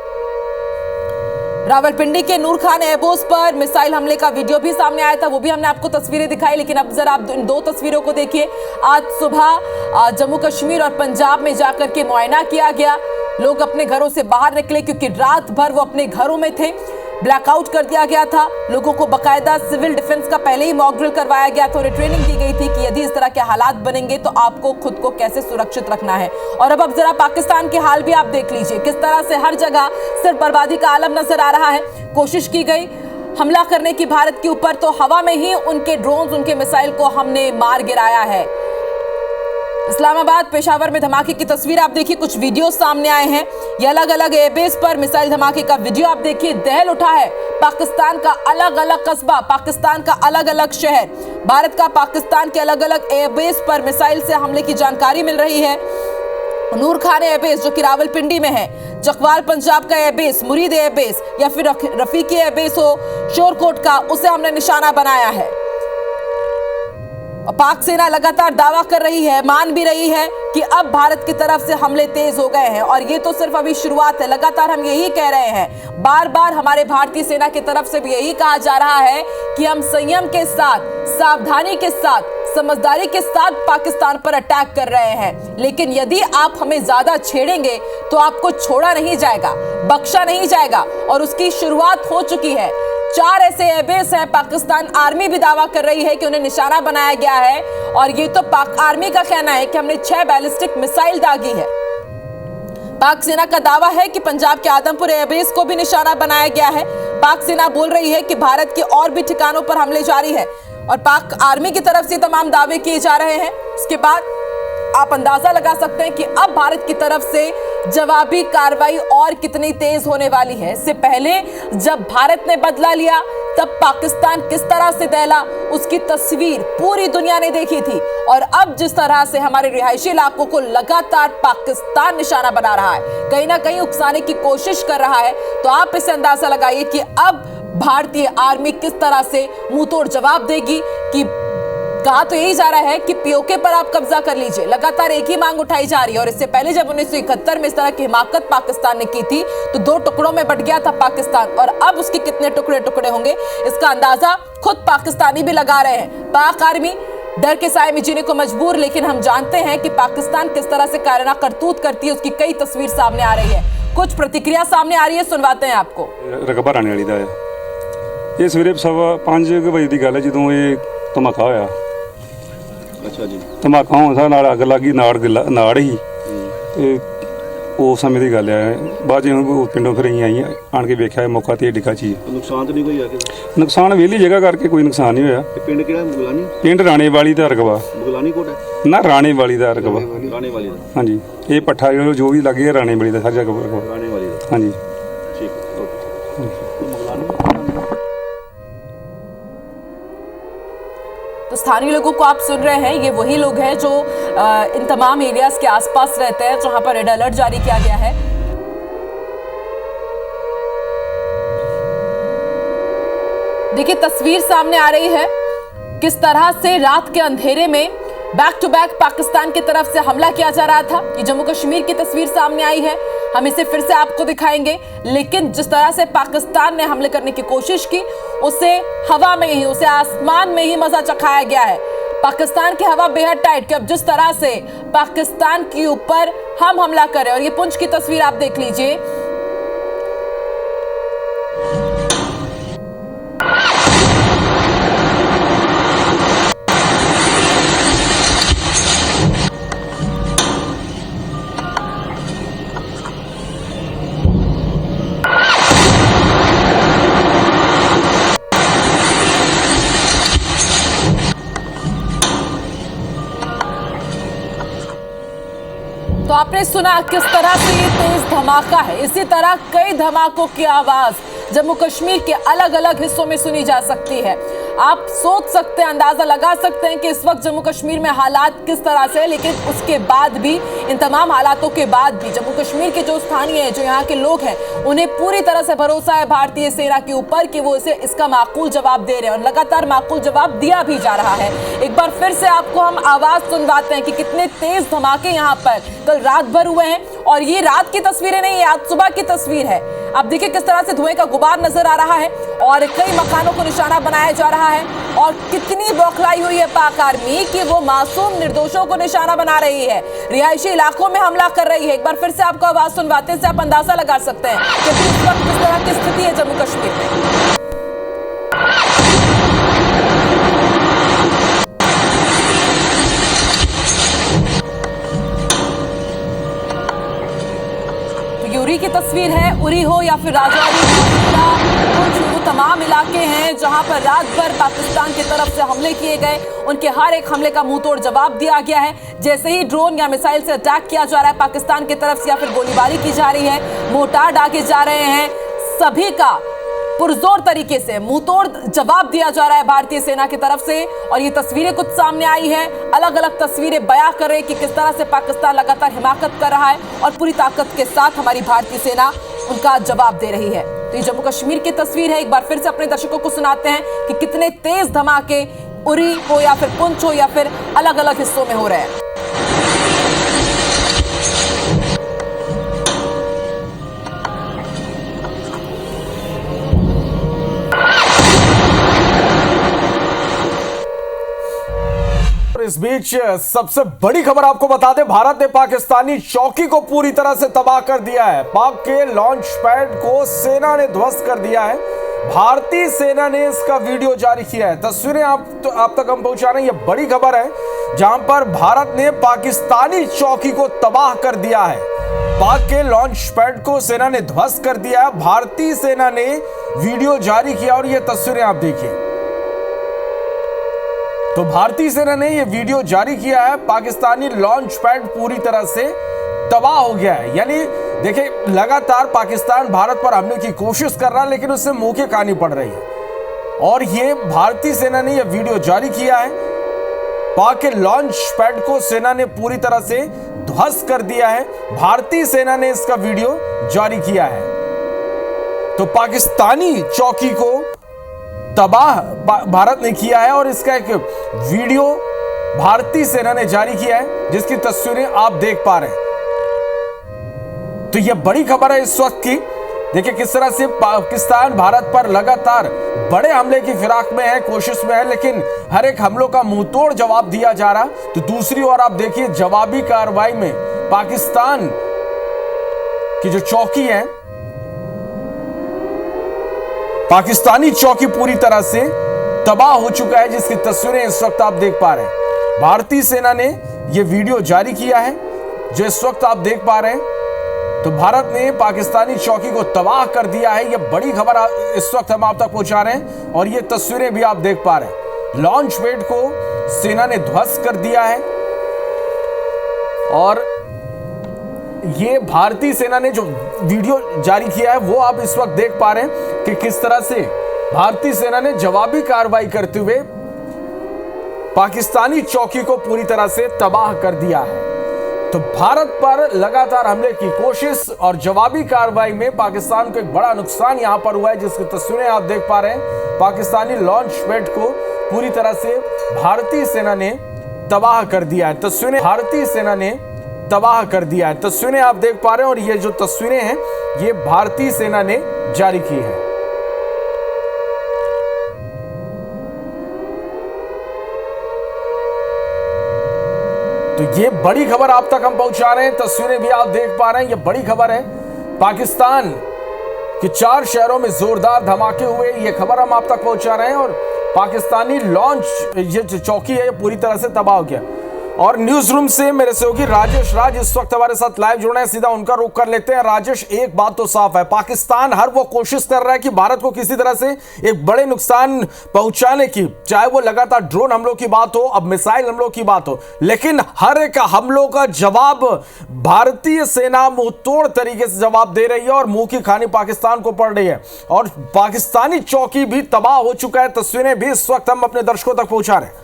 रावलपिंडी के नूर खान एयरबेस पर मिसाइल हमले का वीडियो भी सामने आया था, वो भी हमने आपको तस्वीरें दिखाई। लेकिन अब जरा आप इन दो तस्वीरों को देखिए। आज सुबह जम्मू कश्मीर और पंजाब में जाकर के मुआयना किया गया। लोग अपने घरों से बाहर निकले क्योंकि रात भर वो अपने घरों में थे। ब्लैकआउट कर दिया गया था। लोगों को बकायदा सिविल डिफेंस का पहले ही मॉक ड्रिल करवाया गया था और ट्रेनिंग दी गई थी कि यदि इस तरह के हालात बनेंगे तो आपको खुद को कैसे सुरक्षित रखना है। और अब जरा पाकिस्तान के हाल भी आप देख लीजिए, किस तरह से हर जगह सिर्फ बर्बादी का आलम नजर आ रहा है। कोशिश की गई हमला करने की भारत के ऊपर, तो हवा में ही उनके ड्रोन्स, उनके मिसाइल को हमने मार गिराया है। इस्लामाबाद, पेशावर में धमाके की तस्वीर आप देखिए, कुछ वीडियो सामने आए हैं। ये अलग अलग एयरबेस पर मिसाइल धमाके का वीडियो आप देखिए। दहल उठा है पाकिस्तान का अलग अलग कस्बा, पाकिस्तान का अलग अलग शहर। भारत का पाकिस्तान के अलग अलग एयरबेस पर मिसाइल से हमले की जानकारी मिल रही है। नूर खान एयरबेस जो कि रावलपिंडी में है, चकवाल पंजाब का एयरबेस, मुरीद एयरबेस या फिर रफीकी एयरबेस हो शोरकोट का, उसे हमने निशाना बनाया है। पाक सेना लगातार दावा कर रही है, मान भी रही है कि अब भारत की तरफ से हमले तेज हो गए हैं। और ये तो सिर्फ अभी शुरुआत है, लगातार हम यही कह रहे हैं। बार बार हमारे भारतीय सेना की तरफ से भी यही कहा जा रहा है कि हम संयम के साथ, सावधानी के साथ, समझदारी के साथ पाकिस्तान पर अटैक कर रहे हैं। लेकिन यदि आप हमें ज्यादा छेड़ेंगे तो आपको छोड़ा नहीं जाएगा, बख्शा नहीं जाएगा। और उसकी शुरुआत हो चुकी है। 4 ऐसे एयरबेस हैं, पाकिस्तान आर्मी भी दावा कर रही है कि उन्हें निशाना बनाया गया है। और ये तो पाक आर्मी का कहना है कि हमने 6 बैलिस्टिक मिसाइल दागी है। पाक सेना का दावा है कि पंजाब के आदमपुर एयरबेस को भी निशाना बनाया गया है। पाक सेना बोल रही है कि भारत के और भी ठिकानों पर हमले जारी है और पाक आर्मी की तरफ से तमाम दावे किए जा रहे हैं। उसके बाद आप अंदाजा लगा सकते हैं कि अब भारत की तरफ से जवाबी कार्रवाई और कितनी तेज होने वाली है। इससे पहले जब भारत ने बदला लिया तब पाकिस्तान किस तरह से दहला, उसकी तस्वीर पूरी दुनिया ने देखी थी। और अब जिस तरह से हमारे रिहायशी इलाकों को लगातार पाकिस्तान निशाना बना रहा है, कहीं ना कहीं उकसाने की कोशिश कर रहा है, तो आप इसे अंदाजा लगाइए कि अब भारतीय आर्मी किस तरह से मुंहतोड़ जवाब देगी। कि कहा तो यही जा रहा है कि पीओके पर आप कब्जा कर लीजिए, लगातार एक ही मांग उठाई जा रही है। और इससे पहले जब 1971 में इस तरह की हिमाकत पाकिस्तान ने की थी तो 2 टुकड़ों में बट गया था पाकिस्तान। और अब उसके कितने टुकड़े टुकड़े होंगे इसका अंदाजा खुद पाकिस्तानी भी लगा रहे हैं। पाक आर्मी डर के साए में जीने को मजबूर, लेकिन हम जानते हैं कि पाकिस्तान किस तरह से कायराना करतूत करती है, उसकी कई तस्वीर सामने आ रही है। कुछ प्रतिक्रिया सामने आ रही है, सुनवाते हैं आपको। रकबा राणे वाली दा ये सवेरे 5:15 वजे की गल है ਜਦੋਂ ਇਹ ਧਮਾਕਾ ਹੋਇਆ। ਅੱਛਾ ਜੀ। ਧਮਾਕਾ ਹੋਣ ਸਾਰ ਨਾਲ ਅੱਗ ਲੱਗੀ, ਨਾੜ ਹੀ ਤੇ ਉਸ ਸਮੇਂ ਦੀ ਗੱਲ ਹੈ। ਬਾਅਦ ਚ ਪਿੰਡੋਂ ਫਿਰ ਅਸੀਂ ਆਈ ਆਣ ਕੇ ਵੇਖਿਆ ਮੌਕਾ ਤੇ ਡਿੱਗਾ ਚੀਜ਼। ਨੁਕਸਾਨ ਤਾਂ ਨਹੀਂ ਕੋਈ ਆ ਕੇ? ਨੁਕਸਾਨ ਵਿਹਲੀ ਜਗ੍ਹਾ ਕਰਕੇ ਕੋਈ ਨੁਕਸਾਨ ਨਹੀਂ ਹੋਇਆ। ਤੇ ਪਿੰਡ ਕਿਹੜਾ? ਬੁਗਲਾਨੀ? ਪਿੰਡ ਰਾਣੇ ਵਾਲੀ ਦਾ ਰਕਬਾ। ਬੁਗਲਾਨੀ ਕੋਟ ਹੈ ਨਾ ਰਾਣੇ ਵਾਲੀ ਦਾ ਰਕਬਾ। ਰਾਣੇ ਵਾਲੀ ਦਾ? ਹਾਂਜੀ, ਇਹ ਪੱਠਾ ਜੋ ਵੀ ਲੱਗੇ ਰਾਣੇ ਵਾਲੀ ਦਾ ਹਰ ਜਗ੍ਹਾ ਰਕਬਾ। ਰਾਣੇ ਵਾਲੀ ਦਾ? ਹਾਂਜੀ ਠੀਕ ਓਕੇ। तो स्थानीय लोगों को आप सुन रहे हैं, ये वही लोग हैं जो इन तमाम एरियाज के आसपास रहते हैं जहां पर रेड अलर्ट जारी किया गया है। देखिए तस्वीर सामने आ रही है किस तरह से रात के अंधेरे में बैक टू बैक पाकिस्तान की तरफ से हमला किया जा रहा था। ये जम्मू कश्मीर की तस्वीर सामने आई है, हम इसे फिर से आपको दिखाएंगे। लेकिन जिस तरह से पाकिस्तान ने हमले करने की कोशिश की, उसे हवा में ही, उसे आसमान में ही मजा चखाया गया है। पाकिस्तान की हवा बेहद टाइट कि अब जिस तरह से पाकिस्तान के ऊपर हम हमला कर रहे हैं। और ये पुंछ की तस्वीर आप देख लीजिए, तो आपने सुना किस तरह से ये तेज धमाका है। इसी तरह कई धमाकों की आवाज जम्मू कश्मीर के अलग अलग हिस्सों में सुनी जा सकती है। आप सोच सकते हैं, अंदाजा लगा सकते हैं कि इस वक्त जम्मू कश्मीर में हालात किस तरह से है, लेकिन उसके बाद भी, इन तमाम हालातों के बाद भी जम्मू कश्मीर के जो स्थानीय हैं, जो यहाँ के लोग हैं, उन्हें पूरी तरह से भरोसा है भारतीय सेना के ऊपर कि वो इसका माकूल जवाब दे रहे हैं और लगातार माकूल जवाब दिया भी जा रहा है। एक बार फिर से आपको हम आवाज सुनवाते हैं कि कितने तेज धमाके यहाँ पर कल रात भर हुए हैं। और ये रात की तस्वीरें नहीं, आज सुबह की तस्वीर है। आप देखिए किस तरह से धुएं का गुबार नजर आ रहा है और कई मकानों को निशाना बनाया जा रहा है और कितनी बौखलाई हुई है पाक आर्मी कि वो मासूम निर्दोषों को निशाना बना रही है, रिहायशी इलाकों में हमला कर रही है। एक बार फिर से आपको आवाज सुनवाते से आप अंदाजा लगा सकते हैं कि इस वक्त किस तरह की स्थिति है जम्मू कश्मीर में। उरी की तस्वीर है, उरी हो या फिर राजौरी, वो तमाम इलाके हैं जहां पर रात भर पाकिस्तान की तरफ से हमले किए गए। उनके हर एक हमले का मुंह तोड़ जवाब दिया गया है। जैसे ही ड्रोन या मिसाइल से अटैक किया जा रहा है पाकिस्तान की तरफ से या फिर गोलीबारी की जा रही है, मोर्टार दागे जा रहे हैं, सभी का पुरजोर तरीके से मुंहतोड़ जवाब दिया जा रहा है भारतीय सेना की तरफ से। और ये तस्वीरें कुछ सामने आई हैं, अलग अलग तस्वीरें बयां कर रहे हैं कि किस तरह से पाकिस्तान लगातार हिमाकत कर रहा है और पूरी ताकत के साथ हमारी भारतीय सेना उनका जवाब दे रही है। तो ये जम्मू कश्मीर की तस्वीर है। एक बार फिर से अपने दर्शकों को सुनाते हैं कि कितने तेज धमाके उरी हो या फिर पुंछ हो या फिर अलग अलग हिस्सों में हो रहे हैं। इस बीच सबसे बड़ी खबर आपको बता दें, भारत ने पाकिस्तानी चौकी को पूरी तरह से तबाह कर दिया है। पाक के लॉन्च पैड को सेना ने ध्वस्त कर दिया है। भारतीय सेना ने इसका वीडियो जारी किया है। तस्वीरें आप तक हम पहुंचा रहे हैं। यह बड़ी खबर है जहां पर भारत ने पाकिस्तानी चौकी को तबाह कर दिया है। पाक के लॉन्च पैड को सेना ने ध्वस्त कर दिया है। भारतीय सेना ने वीडियो जारी किया और ये तस्वीरें आप देखिए। तो भारतीय सेना ने यह वीडियो जारी किया है। पाकिस्तानी लॉन्च पैड पूरी तरह से तबाह हो गया है। यानी देखिए, लगातार पाकिस्तान भारत पर हमले की कोशिश कर रहा है लेकिन उससे मुंह की कहानी पड़ रही है। और ये भारतीय सेना ने यह वीडियो जारी किया है। पाक के लॉन्च पैड को सेना ने पूरी तरह से ध्वस्त कर दिया है। भारतीय सेना ने इसका वीडियो जारी किया है। तो पाकिस्तानी चौकी को तबाह भारत ने किया है और इसका एक वीडियो भारतीय सेना ने जारी किया है जिसकी तस्वीरें आप देख पा रहे हैं। तो यह बड़ी खबर है इस वक्त की। देखिए किस तरह से पाकिस्तान भारत पर लगातार बड़े हमले की फिराक में है, कोशिश में है, लेकिन हर एक हमलों का मुंहतोड़ जवाब दिया जा रहा। तो दूसरी ओर आप देखिए, जवाबी कार्रवाई में पाकिस्तान की जो चौकी है, पाकिस्तानी चौकी पूरी तरह से तबाह हो चुका है जिसकी तस्वीरें इस वक्त आप देख पा रहे हैं। भारतीय सेना ने यह वीडियो जारी किया है जो इस वक्त आप देख पा रहे हैं। तो भारत ने पाकिस्तानी चौकी को तबाह कर दिया है। यह बड़ी खबर इस वक्त हम आप तक पहुंचा रहे हैं और ये तस्वीरें भी आप देख पा रहे हैं। लॉन्च पैड को सेना ने ध्वस्त कर दिया है और ये भारतीय सेना ने जो वीडियो जारी किया है वो आप इस वक्त देख पा रहे हैं कि किस तरह से भारतीय सेना ने जवाबी कार्रवाई करते हुए पाकिस्तानी चौकी को पूरी तरह से तबाह कर दिया है। तो भारत पर लगातार हमले की कोशिश और जवाबी कार्रवाई में पाकिस्तान को एक बड़ा नुकसान यहां पर हुआ है जिसकी तस्वीरें आप देख पा रहे हैं। पाकिस्तानी लॉन्च पैड को पूरी तरह से भारतीय सेना ने तबाह कर दिया है। तस्वीरें भारतीय सेना ने तबाह कर दिया है। तस्वीरें आप देख पा रहे हैं और ये जो तस्वीरें हैं ये भारतीय सेना ने जारी की है। तो ये बड़ी खबर आप तक हम पहुंचा रहे हैं। तस्वीरें भी आप देख पा रहे हैं, ये बड़ी खबर है। पाकिस्तान के 4 शहरों में जोरदार धमाके हुए, ये खबर हम आप तक पहुंचा रहे हैं। और पाकिस्तानी लॉन्च ये जो चौकी है ये पूरी तरह से तबाह हो गया। और न्यूज रूम से मेरे सहयोगी राजेश राज इस वक्त हमारे साथ लाइव जुड़े हैं, सीधा उनका रुख कर लेते हैं। राजेश, एक बात तो साफ है, पाकिस्तान हर वो कोशिश कर रहा है कि भारत को किसी तरह से एक बड़े नुकसान पहुंचाने की, चाहे वो लगातार ड्रोन हमलों की बात हो, अब मिसाइल हमलों की बात हो, लेकिन हर एक हमलों का जवाब भारतीय सेना मुंह तोड़ तरीके से जवाब दे रही है और मुंह की खानी पाकिस्तान को पड़ रही है और पाकिस्तानी चौकी भी तबाह हो चुका है। तस्वीरें भी इस वक्त हम अपने दर्शकों तक पहुंचा रहे हैं।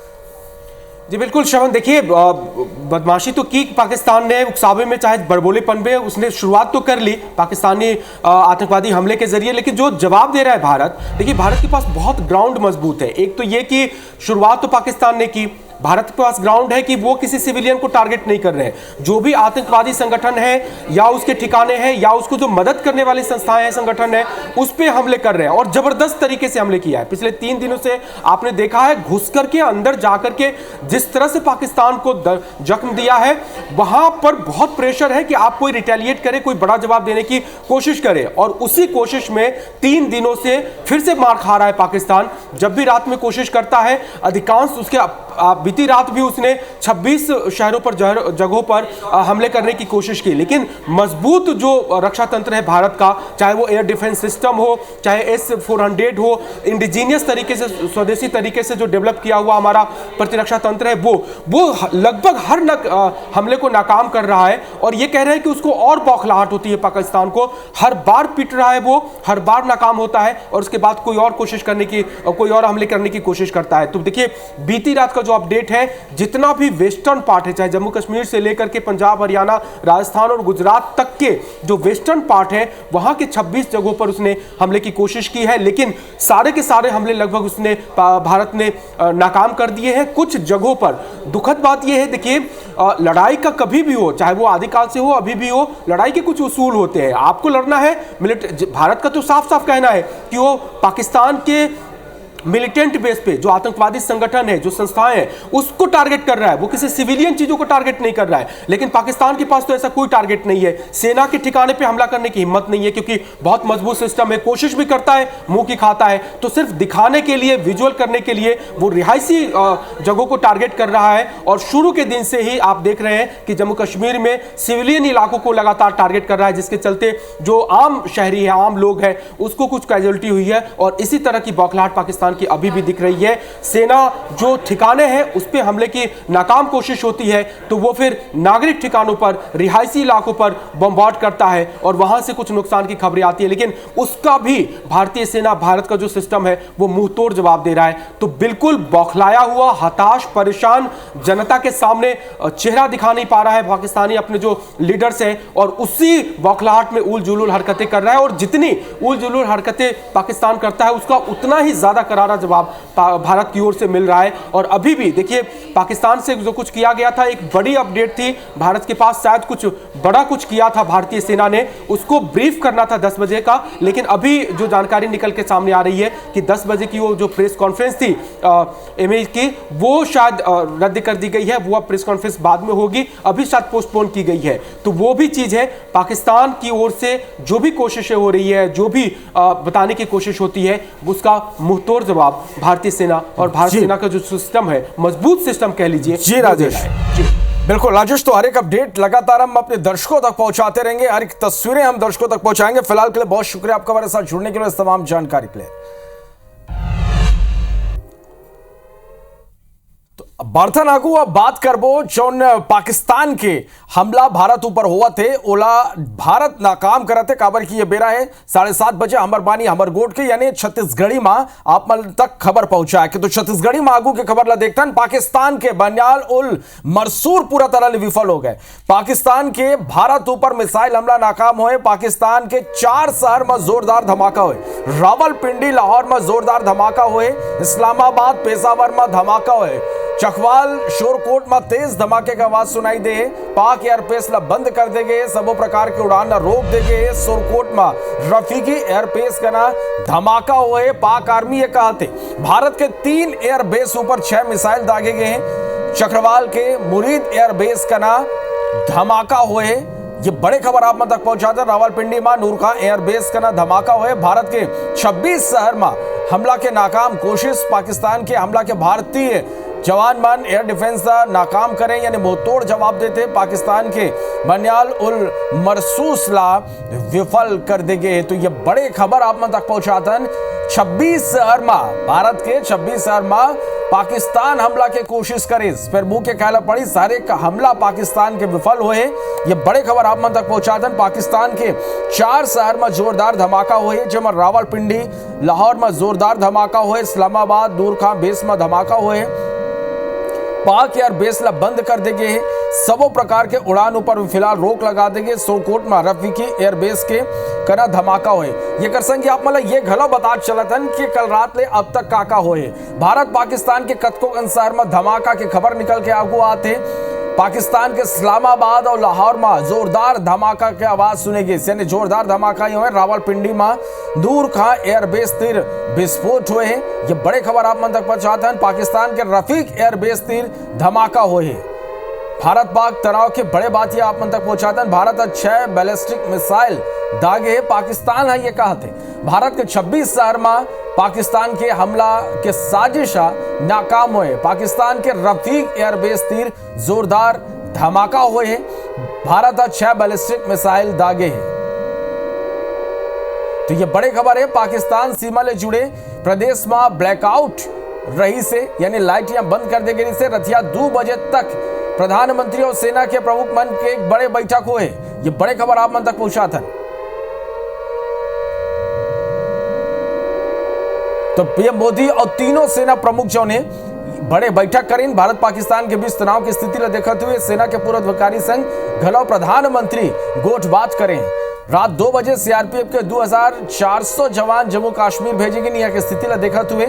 जी बिल्कुल श्रवण, देखिए बदमाशी तो की पाकिस्तान ने, उकसावे में चाहे बड़बोलेपन में उसने शुरुआत तो कर ली पाकिस्तानी आतंकवादी हमले के जरिए, लेकिन जो जवाब दे रहा है भारत, देखिए भारत के पास बहुत ग्राउंड मजबूत है। एक तो ये कि शुरुआत तो पाकिस्तान ने की, भारत के पास ग्राउंड है कि वो किसी सिविलियन को टारगेट नहीं कर रहे हैं। जो भी आतंकवादी संगठन है या उसके ठिकाने हैं या उसको जो मदद करने वाली संस्थाएं हैं, संगठन है, उस पे हमले कर रहे हैं और जबरदस्त तरीके से हमले किया है। पिछले 3 दिनों से आपने देखा है, घुस करके अंदर जाकर के जिस तरह से पाकिस्तान को जख्म दिया है, वहां पर बहुत प्रेशर है कि आप कोई रिटेलिएट करे, कोई बड़ा जवाब देने की कोशिश करे और उसी कोशिश में 3 दिनों से फिर से मार खा रहा है पाकिस्तान। जब भी रात में कोशिश करता है, अधिकांश उसके बीती रात भी उसने 26 शहरों पर जगहों पर हमले करने की कोशिश की, लेकिन मजबूत जो रक्षा तंत्र है भारत का, चाहे वो एयर डिफेंस सिस्टम हो, चाहे S-400 हो, इंडिजीनियस तरीके से, स्वदेशी तरीके से जो डेवलप किया हुआ हमारा प्रतिरक्षा तंत्र है, वो लगभग हर हमले को नाकाम कर रहा है और ये कह रहे हैं कि उसको और बौखलाहट होती है पाकिस्तान को। हर बार पिट रहा है वो, हर बार नाकाम होता है और उसके बाद कोई और कोशिश करने की, कोई और हमले करने की कोशिश करता है। तो देखिए बीती रात का जो अपडेट है, जितना भी वेस्टर्न पार्ट है, चाहे जम्मू कश्मीर से लेकर के पंजाब, हरियाणा, राजस्थान और गुजरात तक के जो वेस्टर्न पार्ट है, वहां के 26 जगहों पर उसने हमले की कोशिश की है, लेकिन सारे के सारे हमले लगभग उसने भारत ने नाकाम कर दिए हैं। कुछ जगहों पर दुखद बात यह है, देखिए लड़ाई का कभी भी हो, चाहे वो आदिकाल से हो, अभी भी हो, लड़ाई के कुछ उसूल होते हैं। आपको लड़ना है, भारत का तो साफ साफ कहना है कि वो पाकिस्तान के मिलिटेंट बेस पे जो आतंकवादी संगठन है, जो संस्थाएं हैं, उसको टारगेट कर रहा है, वो किसी सिविलियन चीजों को टारगेट नहीं कर रहा है। लेकिन पाकिस्तान के पास तो ऐसा कोई टारगेट नहीं है, सेना के ठिकाने पे हमला करने की हिम्मत नहीं है, क्योंकि बहुत मजबूत सिस्टम है, कोशिश भी करता है, मुंह की खाता है। तो सिर्फ दिखाने के लिए, विजुअल करने के लिए वो रिहायशी जगहों को टारगेट कर रहा है और शुरू के दिन से ही आप देख रहे हैं कि जम्मू कश्मीर में सिविलियन इलाकों को लगातार टारगेट कर रहा है, जिसके चलते जो आम शहरी है, आम लोग हैं, उसको कुछ कैजुअलिटी हुई है और इसी तरह की बौखलाहट पाकिस्तान की अभी भी दिख रही है। सेना जो ठिकाने हैं उस पे हमले की नाकाम कोशिश होती है तो वो फिर नागरिक ठिकानों पर, रिहायशी इलाकों पर बमबार्ड करता है और वहां से कुछ नुकसान की खबरें आती है, लेकिन उसका भी भारतीय सेना, भारत का जो सिस्टम है, वो मुंह तोड़ जवाब दे रहा है। तो बिल्कुल बौखलाया हुआ, हताश, परेशान जनता के सामने चेहरा दिखा नहीं पा रहा है पाकिस्तानी अपने जो लीडर्स हैं और उसी बौखलाहट में उल जुलूल हरकतें कर रहा है और जितनी उल जुलूल हरकतें पाकिस्तान करता है उसका उतना ही ज्यादा करारा जवाब भारत की ओर से मिल रहा है। और अभी भी देखिए पाकिस्तान से जो कुछ किया गया था, एक बड़ी अपडेट थी, भारत के पास शायद कुछ बड़ा कुछ किया था भारतीय सेना ने, उसको ब्रीफ करना था 10 बजे का, लेकिन अभी जो जानकारी निकल के सामने आ रही है कि 10 बजे की वो जो प्रेस कॉन्फ्रेंस थी एमए की, वो शायद रद्द कर दी गई है। वो अब प्रेस कॉन्फ्रेंस बाद में होगी, अभी शायद पोस्टपोन की गई है। तो वो भी चीज है, पाकिस्तान की ओर से जो भी कोशिशें हो रही है, जो भी बताने की कोशिश होती है, उसका मुंहतोड़ जवाब भारतीय सेना और भारतीय सेना का जो सिस्टम है, मजबूत सिस्टम कह लीजिए। जी राजेश, जी बिल्कुल राजेश, तो हर एक अपडेट लगातार हम अपने दर्शकों तक पहुंचाते रहेंगे, हर एक तस्वीरें हम दर्शकों तक पहुंचाएंगे। फिलहाल के लिए बहुत शुक्रिया आपका हमारे साथ जुड़ने के लिए, इस तमाम जानकारी के लिए। बर्तन आगू अब बात करबो जौन पाकिस्तान के हमला भारत ऊपर हुआ थे, ओला भारत नाकाम करते काबर की ये बेरा है 7:30 बजे हमर बानी हमर गोट के यानी छत्तीसगढ़ी मां आप मन तक खबर पहुंचा है कि तो छत्तीसगढ़ी मां आगू के खबर ला देखता पाकिस्तान के बनियाल उल मरसूर पूरा तरह विफल हो गए। पाकिस्तान के भारत ऊपर मिसाइल हमला नाकाम हुए, पाकिस्तान के 4 शहर में जोरदार धमाका हुए, रावलपिंडी, लाहौर में जोरदार धमाका हुए, इस्लामाबाद, पेशावर में धमाका हुए, चकवाल, शोरकोट में तेज धमाके का आवाज सुनाई दे, पाक एयरपेस ला बंद कर देगे, सबो प्रकार की उड़ान रोक देगे, शोरकोट में रफीकी एयरपेस का ना धमाका हुए, पाक आर्मी ये कहते भारत के 3 एयरबेस ऊपर 6 मिसाइल दागे गए हैं, चक्रवाल के मुरीद एयरबेस का ना धमाका हुए, ये बड़े खबर आप तक पहुंचाते। रावलपिंडी में नूर खां एयरबेस का ना धमाका हुए, भारत के 26 शहर में हमला के नाकाम कोशिश, पाकिस्तान के हमला के भारतीय जवान मन एयर डिफेंस का नाकाम करें यानी मुंहतोड़ जवाब देते पाकिस्तान के बनियाल उल मरसूस ला विफल कर देंगे। तो ये बड़े खबर आप मन तक पहुंचातन 26 शहर में भारत के 26 शहर में पाकिस्तान हमला के कोशिश करे, फिर मुंह के कहला पड़ी सारे का हमला पाकिस्तान के विफल हुए। ये बड़े खबर आप मन तक पहुंचातन पाकिस्तान के 4 शहर में जोरदार धमाका हुए, जिसमें रावलपिंडी लाहौर में जोरदार धमाका हुए, इस्लामाबाद दूरखां बेस में धमाका हुए। पाक एयर बेस ला बंद कर देंगे, सबों प्रकार के उड़ान ऊपर फिलहाल रोक लगा देंगे। सोकोट में रफीकी एयर बेस के कना धमाका हुए। ये कर संग आप मतलब ये घलो बता चलतन कि कल रात ले अब तक काका हुए। भारत पाकिस्तान के कतको शहर में धमाका की खबर निकल के आगू आते। पाकिस्तान के इस्लामाबाद और लाहौर में जोरदार धमाका के आवाज सुनेगी, यानी जोरदार धमाका ही हुए। रावलपिंडी में दूरखां एयरबेस तीर विस्फोट हुए हैं। ये बड़े खबर आप मन तक पहुंचाते हैं। पाकिस्तान के रफीक एयरबेस तीर धमाका हुए हैं। भारत पाक तनाव के बड़े बात ये आप मन तक पहुंचाते हैं। भारत 6 बैलिस्टिक मिसाइल दागे पाकिस्तान है ये कहा थे। भारत के 26 शहर में पाकिस्तान के हमला के साजिशा नाकाम हुए। पाकिस्तान के रफीक एयरबेस तीर जोरदार धमाका हुए हैं। भारत 6 बैलिस्टिक मिसाइल दागे हैं। तो ये बड़े खबर है। पाकिस्तान सीमा ले जुड़े प्रदेश में ब्लैकआउट रही से यानी लाइटियां बंद कर दी गई से रतिया 2 बजे तक प्रधानमंत्री और सेना के प्रमुख मन के एक बड़े बैठक हुए। ये बड़े खबर आप मन तक पहुंचा था। तो पीएम मोदी और तीनों सेना प्रमुख जो ने बड़े बैठक करें। भारत पाकिस्तान के बीच तनाव की स्थिति देखते हुए सेना के पूर्व अधिकारी संघ घलो प्रधानमंत्री गोठ बात करें। रात 2 बजे सीआरपीएफ के 2400 जवान जम्मू कश्मीर भेजे गए। यहाँ की स्थिति देखते हुए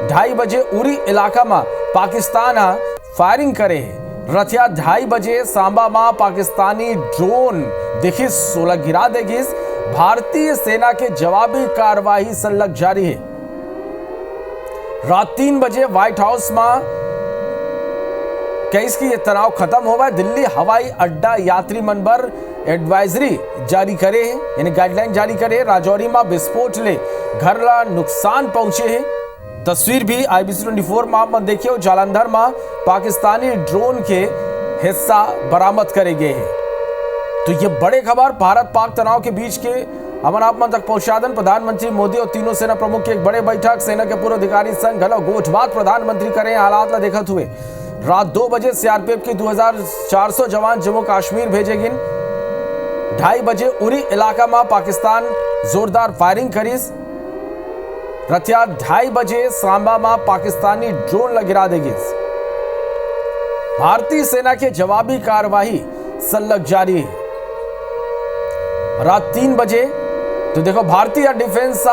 2:30 बजे उरी इलाका में पाकिस्तान फायरिंग करे। रतिया 2:30 बजे सांबा में पाकिस्तानी ड्रोन देखी 16 गिरा देगी। भारतीय सेना के जवाबी कार्रवाई संलग्न जारी है। रात 3 बजे व्हाइट हाउस में केस की ये तनाव खत्म हो गया। दिल्ली हवाई अड्डा यात्री मनबर एडवाइजरी जारी करे है यानी गाइडलाइन जारी करे। राजौरी में विस्फोट ले घर ला नुकसान पहुंचे है। तस्वीर भी IBC 24 में आप देखिए। जालंधर में पाकिस्तानी ड्रोन के हिस्सा बरामद करे गए हैं। तो ये बड़े खबर भारत पाक तनाव के बीच के अमन आप मन तक पहुंचादन। प्रधानमंत्री मोदी और तीनों सेना प्रमुख की एक बड़े बैठक सेना के पूर्व अधिकारी संघ घलो गोठबात प्रधानमंत्री करें हालात ला देखते हुए। रात 2 बजे सीआरपीएफ के 2400 जवान जम्मू कश्मीर भेजे गए। 2:30 बजे उरी इलाका में पाकिस्तान जोरदार फायरिंग करीस। रतिया 2:30 बजे सांबा में पाकिस्तानी ड्रोन गिरा देगी। भारतीय सेना के जवाबी कार्रवाई संलग्न जारी है। रात 3 बजे तो देखो भारतीय डिफेंस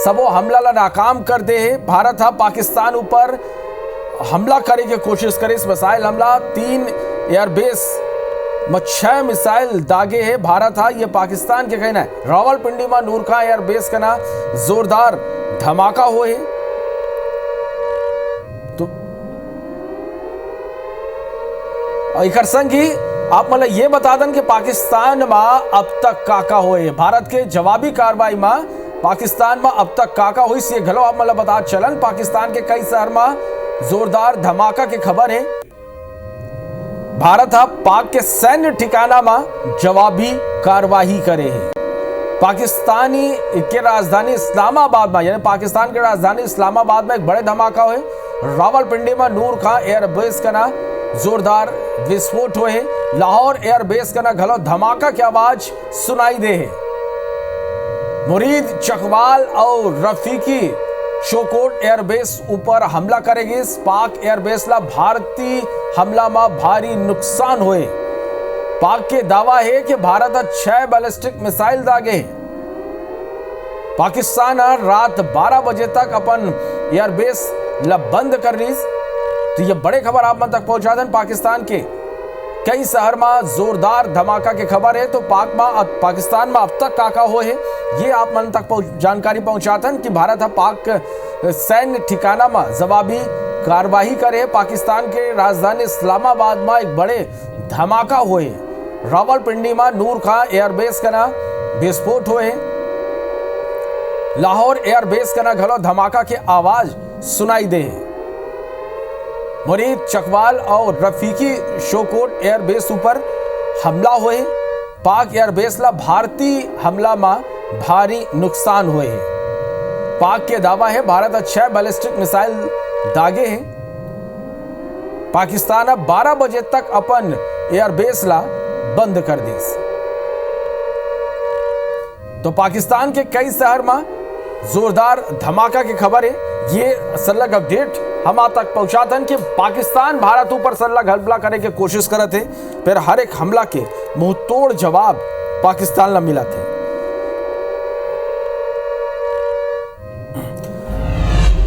सबो हमला ला नाकाम कर दे है। भारत पाकिस्तान ऊपर हमला करे की कोशिश करे। इस मिसाइल हमला 3 एयरबेस में 6 मिसाइल दागे है। भारत ये पाकिस्तान के कहना है। रावलपिंडी में नूरखां एयरबेस का ना जोरदार धमाका हुए। तो एक संग ही आप मतलब ये बता दें कि पाकिस्तान में अब तक काका हुए। भारत के जवाबी कार्रवाई में पाकिस्तान में अब तक काका हुई से घलो आप मतलब बता चलन। पाकिस्तान के कई शहर में जोरदार धमाका की खबर है। भारत पाक के सैन्य ठिकाना में जवाबी कार्रवाई करे है। पाकिस्तानी के राजधानी इस्लामाबाद में यानी पाकिस्तान के राजधानी इस्लामाबाद में एक बड़े धमाका हुए। रावलपिंडी में नूरखां एयरबेस का ना जोरदार विस्फोट हुए हैं। लाहौर एयरबेस का ना घलो धमाका की आवाज सुनाई दे है। मुरीद चकवाल और रफीकी शोकोट एयरबेस ऊपर हमला करेगी। पाक एयरबेस ला भारतीय हमला में भारी नुकसान हुए। पाक के दावा है कि भारत 6 बैलिस्टिक मिसाइल दागे है। पाकिस्तान रात 12 बजे तक अपन एयरबेस ला बंद कर रही। तो ये बड़े खबर आप मन तक पहुंचा दें। पाकिस्तान के कई शहर में जोरदार धमाका की खबर है। तो पाकिस्तान में अब तक काका हुए है ये आप मन तक जानकारी पहुंचाते हैं कि भारत पाक सैन्य ठिकाना में जवाबी कार्रवाई करे। पाकिस्तान के राजधानी इस्लामाबाद में एक बड़े धमाका हुए। रावलपिंडी में नूरखां एयरबेस का ना विस्फोट हुए। लाहौर एयरबेस का ना घलो धमाका की आवाज सुनाई दे। मुरीद चकवाल और रफीकी शोकोट एयरबेस ऊपर हमला हुए। पाक एयरबेस ला भारतीय हमला में भारी नुकसान हुए हैं। पाक के दावा है भारत 6 बैलिस्टिक मिसाइल दागे हैं। पाकिस्तान अब 12 बजे तक अपन एयरबेस ला बंद कर दी। तो पाकिस्तान के कई शहर में जोरदार धमाका की खबर है। ये सलग अपडेट हम आप तक पहुंचा था कि पाकिस्तान भारत ऊपर सलग हमला करने की कोशिश करे थे, फिर हर एक हमला के मुंह तोड़ जवाब पाकिस्तान ला मिला थे।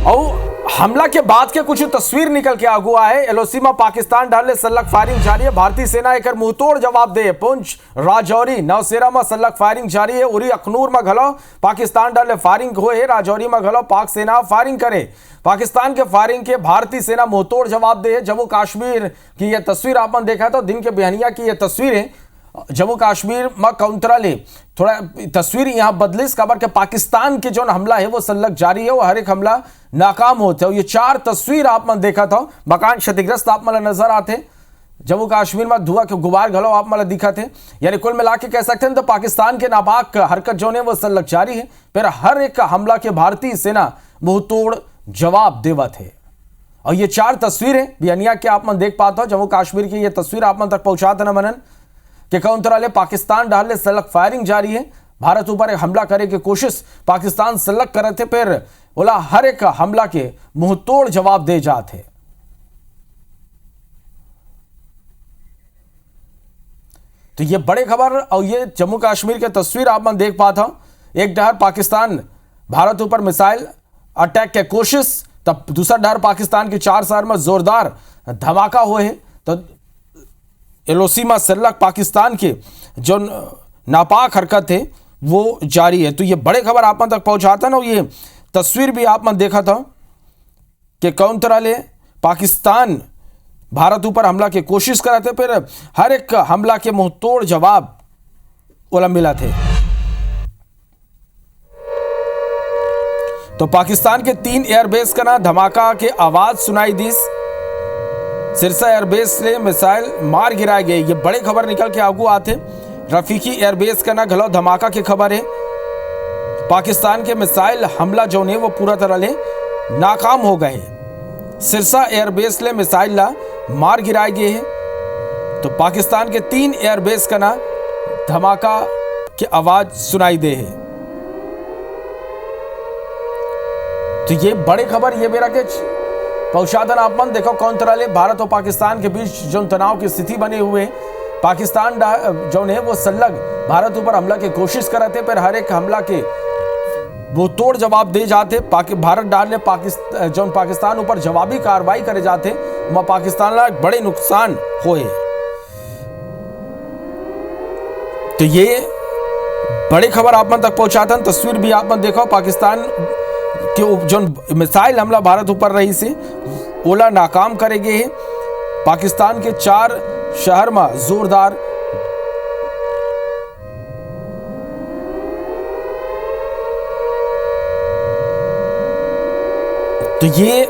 और हमला के बाद के कुछ तस्वीर निकल के आगू आए। एलओसी में पाकिस्तान डाले सलग फायरिंग जारी है। भारतीय सेना एक मुंहतोड़ जवाब दे। पुंछ राजौरी नौसेरा में सलग फायरिंग जारी है। उरी अखनूर में घलो पाकिस्तान डाले फायरिंग हुए। राजौरी में घलो पाक सेना फायरिंग करे। पाकिस्तान के फायरिंग के भारतीय सेना मुंहतोड़ जवाब दे। जम्मू कश्मीर की यह तस्वीर आपने देखा तो दिन के बिहनिया की यह तस्वीर है। जम्मू कश्मीर में काउंटरा ले थोड़ा तस्वीर यहां बदली। इस खबर के पाकिस्तान के जो हमला है वो सलग जारी है। वो हर एक हमला नाकाम होते हो। ये 4 तस्वीर आपने देखा था। मकान क्षतिग्रस्त आप मला नजर आते। जम्मू कश्मीर में धुआं के गुबार घलो आप मला दिखा थे। यानी कुल मिला के कह सकते हैं तो पाकिस्तान के नापाक हरकत जो है वो सलग जारी है। फिर हर एक हमला के भारतीय सेना मुंहतोड़ जवाब देवा थे। और ये 4 तस्वीरें बियानिया के आप देख पाता हो। जम्मू कश्मीर की ये तस्वीर आप तक पहुंचा था न मनन कि काउंटर पाकिस्तान डाले सलग फायरिंग जारी है। भारत ऊपर एक हमला करे की कोशिश पाकिस्तान सलग करे थे। फिर बोला हर एक हमला के मुंह तोड़ जवाब दे जाते। तो ये बड़े खबर और ये जम्मू कश्मीर के तस्वीर आप मन देख पाता हूं। एक डर पाकिस्तान भारत ऊपर मिसाइल अटैक के कोशिश, तब दूसरा डर पाकिस्तान के 4 शहर में जोरदार धमाका हुए हैं। तो एलओसी में सलग पाकिस्तान के जो नापाक हरकत है वो जारी है। तो ये बड़े खबर आप तक पहुंचाता ना। ये तस्वीर भी आप मन देखा था कि कौन तरह ले पाकिस्तान भारत ऊपर हमला की कोशिश कर रहे थे। फिर हर एक हमला के मुंह तोड़ जवाब ओला मिला थे। तो पाकिस्तान के 3 एयरबेस का ना धमाका के आवाज सुनाई दी। सिरसा एयरबेस से मिसाइल मार गिराए गए। ये बड़े खबर निकल के आगू आते। रफीकी एयरबेस का ना घलो धमाका की खबर है। पाकिस्तान के मिसाइल हमला जो ने वो पूरा तरह ले नाकाम हो गए। सिरसा एयरबेस ले मिसाइल ला मार गिराए गए हैं। तो पाकिस्तान के 3 एयरबेस का ना धमाका की आवाज सुनाई दे है। तो ये बड़ी खबर ये मेरा के पहुंचादन आप मन देखो कौन तरह ले भारत और पाकिस्तान के बीच जो तनाव की स्थिति बने हुए। पाकिस्तान जो है वो सलग भारत ऊपर हमला की कोशिश कर रहे थे। फिर हर एक हमला के वो तोड़ जवाब दे जाते। भारत डालने जो पाकिस्तान ऊपर जवाबी कार्रवाई करे जाते वहां पाकिस्तान ला बड़े नुकसान हुए। तो ये बड़ी खबर आप मन तक पहुंचाता। तस्वीर भी आप मन देखो पाकिस्तान के जो मिसाइल हमला भारत ऊपर रही से ओला नाकाम करे गए हैं। पाकिस्तान के 4 शहर में जोरदार तो ये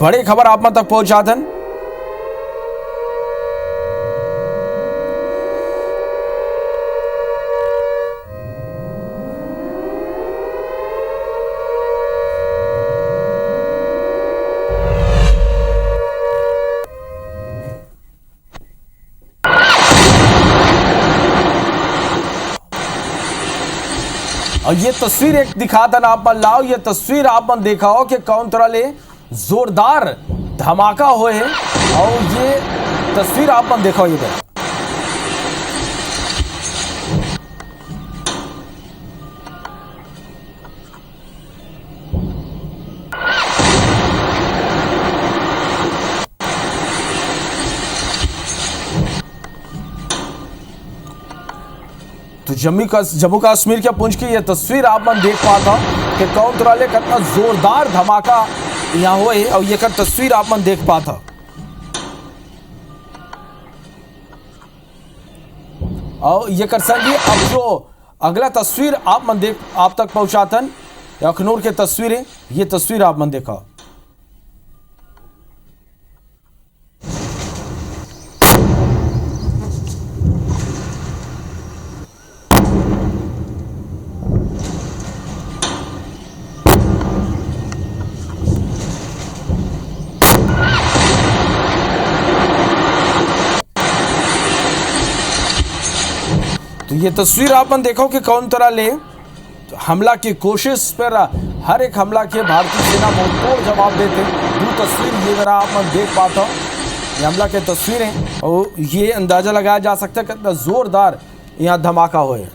बड़े खबर आप मन तक पहुंचाते। और ये तस्वीर एक दिखाता ना आप लाओ। ये तस्वीर आप मन देखा हो कि कौन तरह ले जोरदार धमाका हुए है। और ये तस्वीर आप मन देखो इधर। तो जम्मू कश्मीर के पुंछ की यह तस्वीर आप मन देख पाता कि कौन तरह ले कितना जोरदार धमाका यहाँ हुए। और ये कर तस्वीर आप मन देख पाता। और ये कर संगी अब जो अगला तस्वीर आप मन देख आप तक पहुंचातन अखनूर के तस्वीरें। ये तस्वीर आप मन देखा। तो ये तस्वीर आपन देखो कि कौन तरह ले तो हमला की कोशिश पर हर एक हमला के भारतीय सेना मुंहतोड़ जवाब देते। दो तस्वीर ये जरा आप देख पाता हूँ, ये हमला की तस्वीरें और ये अंदाजा लगाया जा सकता है कितना जोरदार यहाँ धमाका हुए।